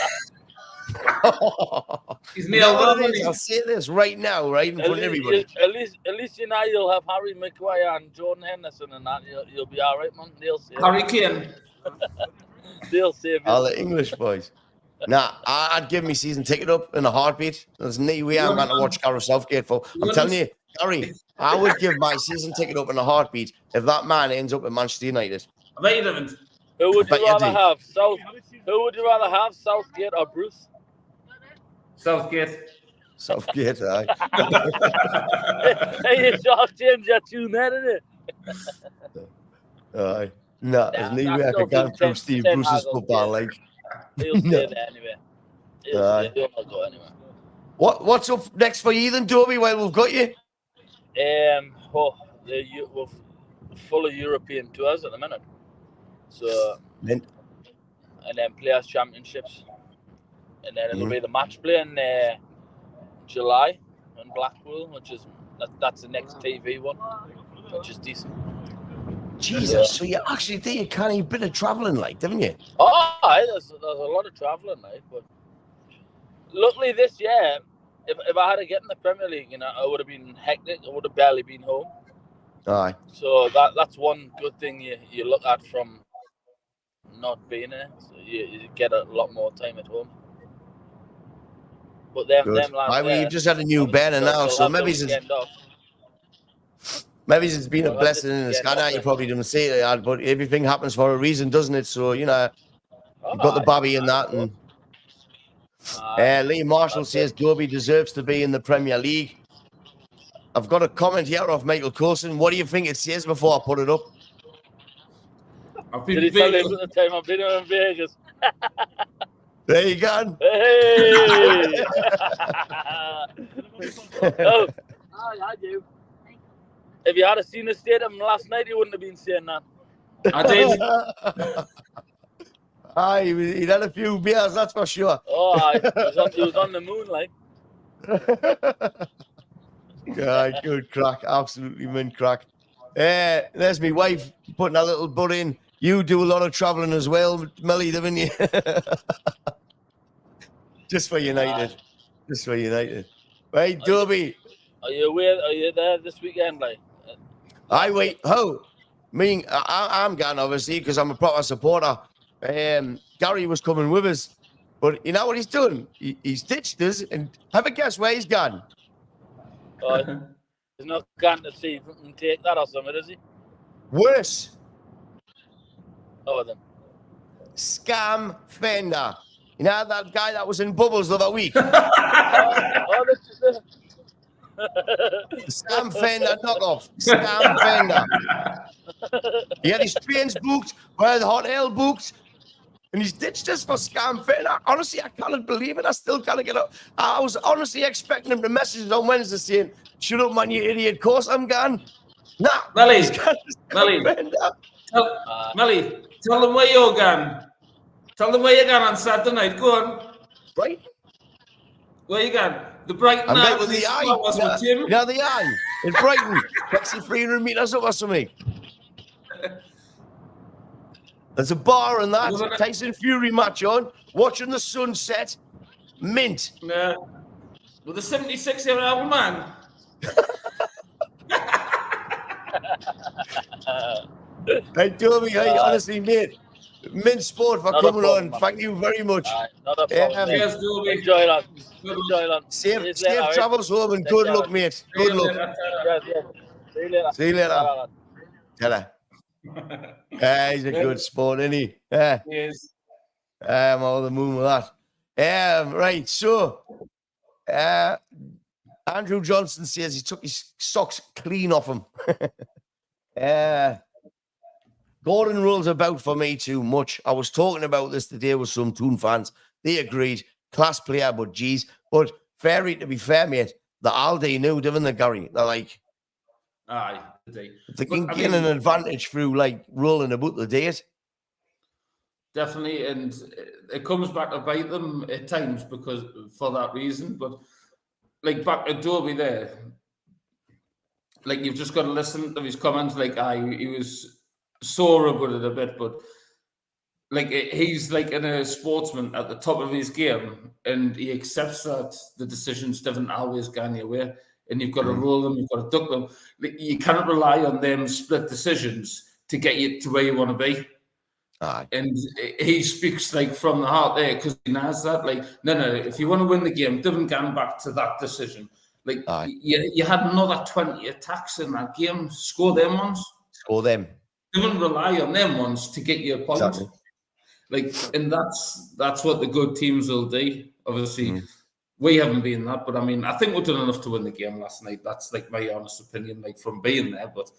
He's nailed I'll say this right now, right in front of everybody. At least you know you'll have Harry Maguire and Jordan Henderson and that. You'll be all right, man. They'll save Harry Kane. They'll save you. All the English boys. Nah, I'd give me season ticket up in a heartbeat. There's no way I'm going to watch Gareth Southgate for. I'm telling you, Gary, I would give my season ticket up in a heartbeat if that man ends up at Manchester United. I bet you didn't. Who would you rather have? Southgate or Bruce? Southgate. Southgate, aye. Hey, you short change your tune there, isn't it? Aye. Nah, there's no way I could go through Steve Bruce's football like. He'll stay there anyway. He'll not go anywhere. What's up next for you then, Dobie, while we've got you? We're full of European tours at the minute. So, and then Players' Championships. And then it'll be the match play in July in Blackpool, that's the next TV one, which is decent. Jesus, so you actually did a kind of bit of travelling, like, didn't you? Oh, there's a lot of travelling, like, but luckily this year, if I had to get in the Premier League, you know, I would have been hectic. I would have barely been home. Aye. So that's one good thing you look at from not being there. So you get a lot more time at home. But them lads, you just had a new banner now, so maybe it's been a blessing in the sky. Now you probably didn't say that, but everything happens for a reason, doesn't it? So, you know, you've got the Bobby in that. And Lee Marshall says Dobie deserves to be in the Premier League. I've got a comment here off Michael Coulson. What do you think it says before I put it up? Did he tell you at the time I've been in Vegas? There you go. Hey! Oh, I do. if you had seen the stadium last night, you wouldn't have been saying that. I did. Aye, he'd had a few beers, that's for sure. Oh, he was on the moon, like. Yeah, good crack. Absolutely mint crack. There's my wife putting a little butt in. You do a lot of travelling as well, Melly, don't you? Just for United. Just for United. Right, Dobie. Are you aware? Are you there this weekend, like? I wait. Oh, I'm gone, obviously, because I'm a proper supporter. Gary was coming with us. But you know what he's done? He's ditched us. And have a guess where he's gone. He's not going to see and take that or something, is he? Worse. Oh, then. Scam Fender. You know that guy that was in Bubbles the other week? This is the... Scam Fender knockoff. Scam Fender. He had his trains booked, where the hotel booked, and he's ditched us for Scam Fender. Honestly, I cannot believe it. I still can't get up. I was honestly expecting him to message us on Wednesday saying, "Shut up, man, you idiot. Of course I'm gone." Nah. Melly, Melly, tell them where you're going. Tell them where you're going on Saturday night. Go on. Right? Where you going? The Brighton I'm Eye going with the Eye. with Tim. Yeah, the Eye. In Brighton. Taxi 300 metres up or something. There's a bar and that. Tyson Fury match on. Watching the sunset. Mint. Yeah. With a 76-year-old man. Hey, Toby, hey, honestly, mate. Mint sport for coming on. Man. Thank you very much. Not a problem. Cheers, Toby. Enjoy that. Enjoy that. Safe travels home and good luck, mate. Good luck. See you later. See you later. Tell he's a good sport, isn't he? Yeah. Yes. I'm all the moon with that. Right, so Andrew Johnson says he took his socks clean off him. Gordon rolls about for me too much. I was talking about this today with some Toon fans. They agreed. Class player, but geez. But to be fair, mate, the Aldi knew, didn't they, Gary? They're like, aye, they can gain an advantage through like rolling about the date. Definitely, and it comes back to bite them at times because for that reason. But like back to Dobie there, like you've just got to listen to his comments. Like he was sore about it a bit, but like he's like a sportsman at the top of his game, and he accepts that the decisions haven't always gone your way, and you've got to roll them, you've got to duck them. Like, you cannot rely on them split decisions to get you to where you want to be. Aye. And he speaks like from the heart there because he knows that. Like, no, if you want to win the game, don't go back to that decision. Like, you had another 20 attacks in that game. Score them ones. Score them. Don't rely on them ones to get you a point. Exactly. Like, and that's what the good teams will do. Obviously, we haven't been that, but I mean, I think we've done enough to win the game last night. That's like my honest opinion, like from being there. But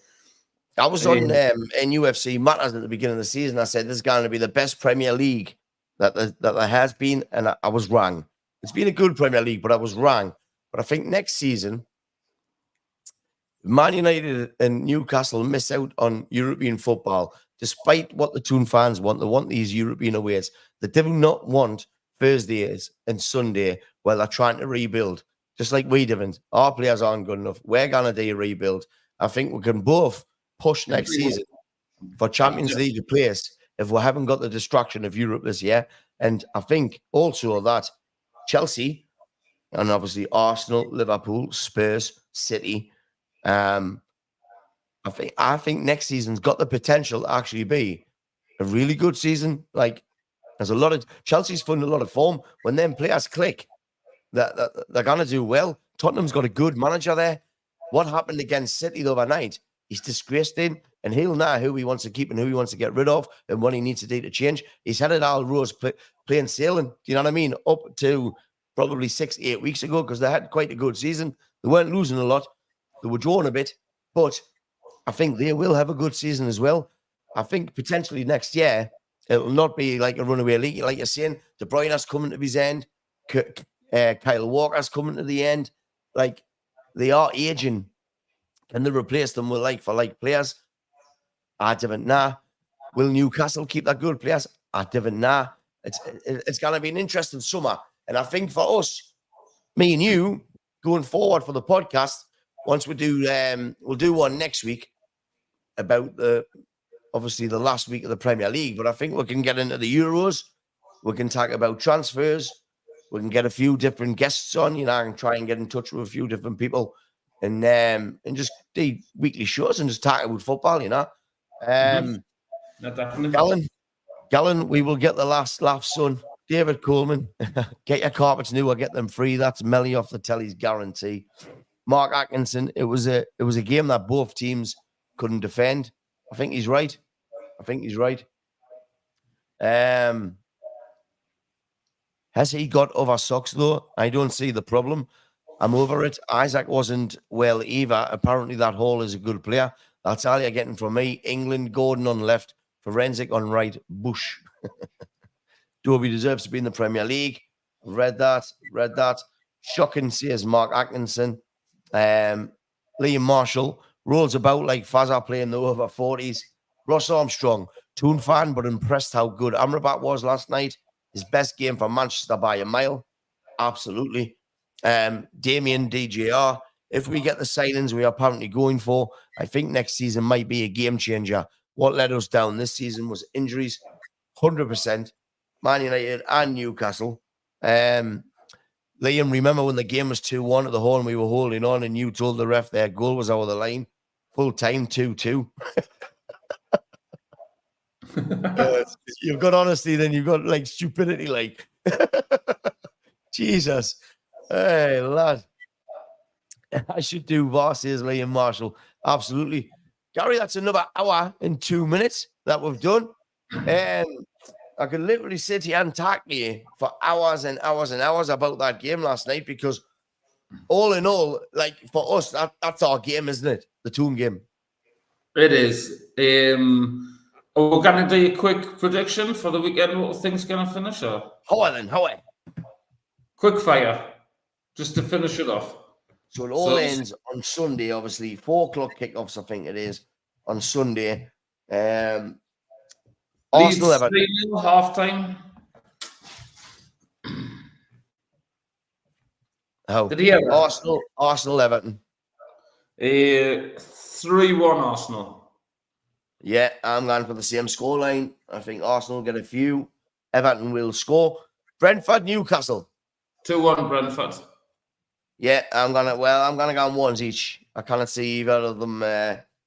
I was on in UFC Matters at the beginning of the season. I said this is going to be the best Premier League that there has been, and I was wrong. It's been a good Premier League, but I was wrong. But I think next season, Man United and Newcastle miss out on European football, despite what the Toon fans want. They want these European aways. They do not want Thursdays and Sunday while they're trying to rebuild, just like we didn't. Our players aren't good enough. We're going to do a rebuild. I think we can both push next season for Champions League place if we haven't got the distraction of Europe this year. And I think also that Chelsea and obviously Arsenal, Liverpool, Spurs, City, I think next season's got the potential to actually be a really good season. Like, there's a lot of Chelsea's found a lot of form. When them players click, that they're gonna do well. Tottenham's got a good manager there. What happened against City the other night? He's disgraced him, and he'll know who he wants to keep and who he wants to get rid of, and what he needs to do to change. He's had it all Rose playing sailing. Do you know what I mean? Up to probably 6-8 weeks ago, because they had quite a good season. They weren't losing a lot. They were drawing a bit, but I think they will have a good season as well. I think potentially next year, it will not be like a runaway league. Like you're saying, De Bruyne's coming to his end. Kyle Walker's coming to the end. Like, they are aging. Can they replace them with like-for-like players? I don't know. Will Newcastle keep their good players? I don't know. It's going to be an interesting summer. And I think for us, me and you, going forward for the podcast, once we do, we'll do one next week about obviously the last week of the Premier League. But I think we can get into the Euros. We can talk about transfers. We can get a few different guests on, and try and get in touch with a few different people, and just do weekly shows and just talk about football, Definitely. Gallon, we will get the last laugh, son. David Coleman, get your carpets new or get them free. That's Melly off the telly's guarantee. Mark Atkinson, it was a game that both teams couldn't defend. I think he's right. Has he got other socks though? I don't see the problem. I'm over it. Isaac wasn't well either. Apparently that Hall is a good player. That's all you're getting from me. England, Gordon on left, Forensic on right, Bush. Dobie deserves to be in the Premier League. Read that. Shocking, says Mark Atkinson. Liam Marshall rolls about like Fazza playing the over 40s. Ross Armstrong, Toon fan, but impressed how good Amrabat was last night. His best game for Manchester by a mile. Absolutely. Damien DJR, if we get the signings we are apparently going for, I think next season might be a game changer. What let us down this season was injuries, 100%. Man United and Newcastle. Liam, remember when the game was 2-1 at the Hall and we were holding on and you told the ref their goal was over the line? Full time 2-2. You've got honesty, then you've got like stupidity, Jesus. Hey, lad. I should do VAR, says Liam Marshall. Absolutely. Gary, that's another hour and 2 minutes that we've done. I could literally sit here and talk to you for hours and hours and hours about that game last night because all in all, for us, that's our game, isn't it? The Toon game. It is. We're going to do a quick prediction for the weekend. What things going to finish? Or? How? Quick fire, just to finish it off. So it all ends on Sunday, obviously. 4 o'clock kickoffs, I think it is, on Sunday. Arsenal Everton. Half time. How? Did he have Arsenal Everton. 3-1 Arsenal. Yeah, I'm going for the same scoreline. I think Arsenal get a few. Everton will score. Brentford Newcastle. 2-1 Brentford. Yeah, I'm gonna go on ones each. I cannot see either of them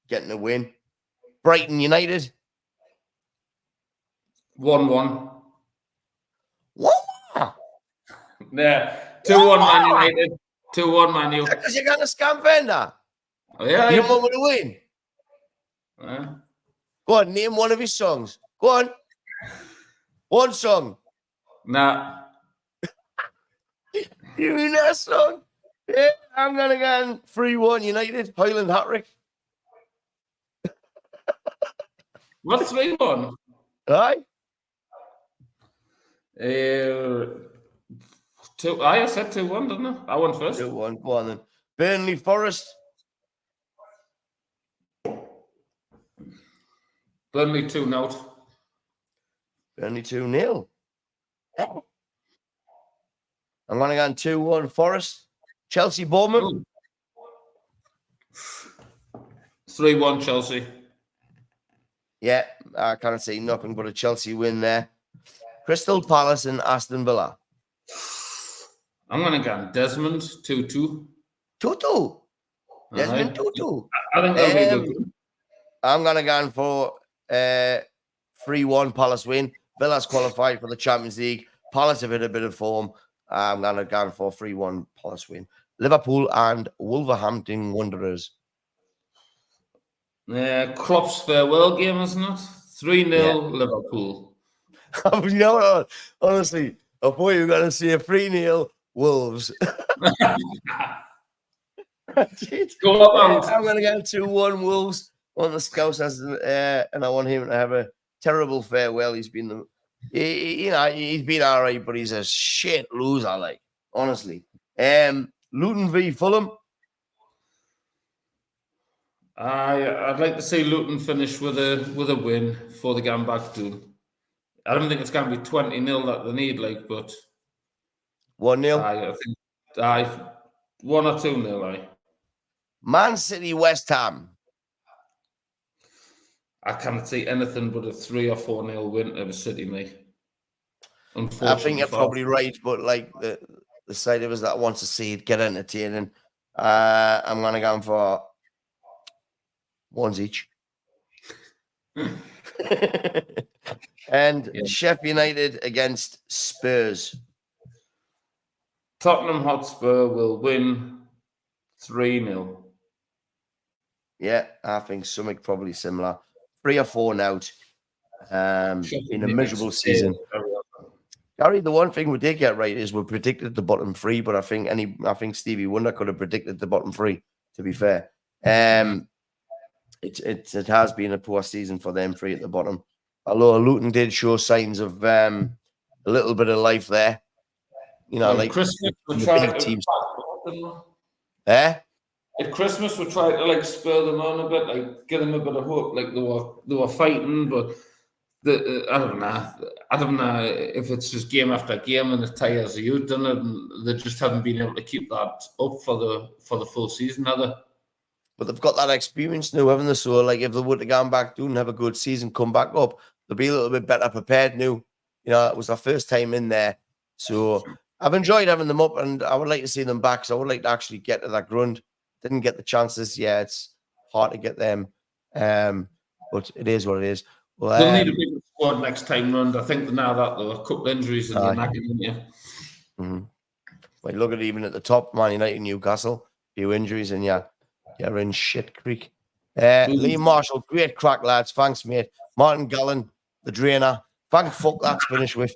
getting a win. Brighton United. 1-1. What? Yeah, 2-1 Man United. 2-1 Man U. Because you're gonna scam Fender. Oh, yeah. You don't want me to win. Go on, name one of his songs. Go on. One song. Nah. You mean that song? Yeah, I'm gonna go on 3-1 United. Highland hat-trick. What's 3-1? Aye. I said 2-1, didn't I? I went first. 2-1. Go on then. Burnley Forest. Burnley 2-0. Burnley 2-0. I'm going to go on 2-1 Forest. Chelsea Bournemouth. 3-1 Chelsea. Yeah, I can't see nothing but a Chelsea win there. Crystal Palace and Aston Villa. I'm going to go on Desmond 2-2. 2-2. Desmond 2-2. I think that'll be good. I'm going to go on for 3-1 Palace win. Villa's qualified for the Champions League. Palace have hit a bit of form. I'm going to go on for 3-1 Palace win. Liverpool and Wolverhampton Wanderers. Klopp's farewell game, isn't it? 3-0 Liverpool. You know what? Honestly, I thought you were going to see a 3-0 Wolves. Go up, I'm going to go 2-1 Wolves on the Scouts, and I want him to have a terrible farewell. He's been he's been all right, but he's a shit loser, honestly. Luton v Fulham. I'd like to see Luton finish with a win for the game back to. I don't think it's going to be 20-0 that they need, but 1-0. I think 1 or 2-0. Man City, West Ham. I can't see anything but a 3 or 4-0 win over City, mate. I think you're probably right, but like the side of us that wants to see it get entertaining, I'm gonna go for ones each. And Sheffield United against Spurs. Tottenham Hotspur will win 3-0. Yeah, I think something probably similar. 3 or 4 now. In a miserable season. Gary, the one thing we did get right is we predicted the bottom 3, but I think Stevie Wonder could have predicted the bottom 3, to be fair. It has been a poor season for them 3 at the bottom. Although Luton did show signs of a little bit of life there. You know, like Christmas we the tried big teams. At Christmas we tried to spur them on a bit, give them a bit of hope, they were fighting, but I don't know if it's just game after game and the tires you done it, and they just haven't been able to keep that up for the full season, have they? But they've got that experience now, haven't they? So, if they would have gone back down and have a good season, come back up, they'll be a little bit better prepared now. You know, it was their first time in there. So, I've enjoyed having them up, and I would like to see them back. So, I would like to actually get to that grund. Didn't get the chance this year. It's hard to get them. But it is what it is. Well, they'll need a bigger squad next time round. I think now that there are a couple of injuries and you're knacking, aren't you? Mm-hmm. Well, look at even at the top, Man United, Newcastle, a few injuries, and you're in shit creek. Liam Marshall, great crack, lads. Thanks, mate. Martin Gallen, the drainer. Thank fuck that's finished with.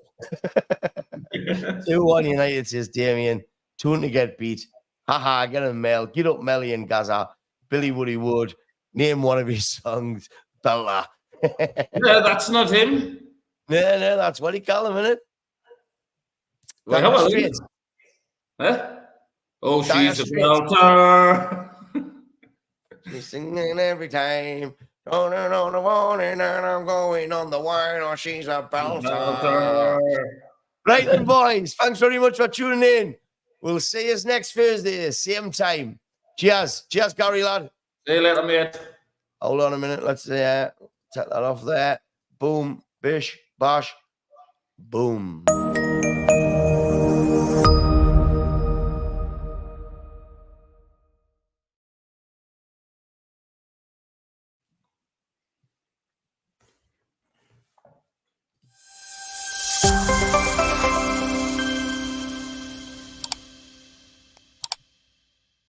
2-1 United, says Damien. Toon to get beat. Haha, get him, Mel. Get up, Melly and Gaza. Billy Woody Wood. Name one of his songs. Bella. No, that's not him. No, that's what he call him, isn't it? Well, huh? Oh, she's a belter. She's singing every time. On the morning, and I'm going on the wine, or she's a belter. Right then, boys. Thanks very much for tuning in. We'll see you next Thursday, same time. Cheers. Cheers, Gary, lad. See you later, mate. Hold on a minute. Let's take that off there. Boom. Bish. Bash. Boom.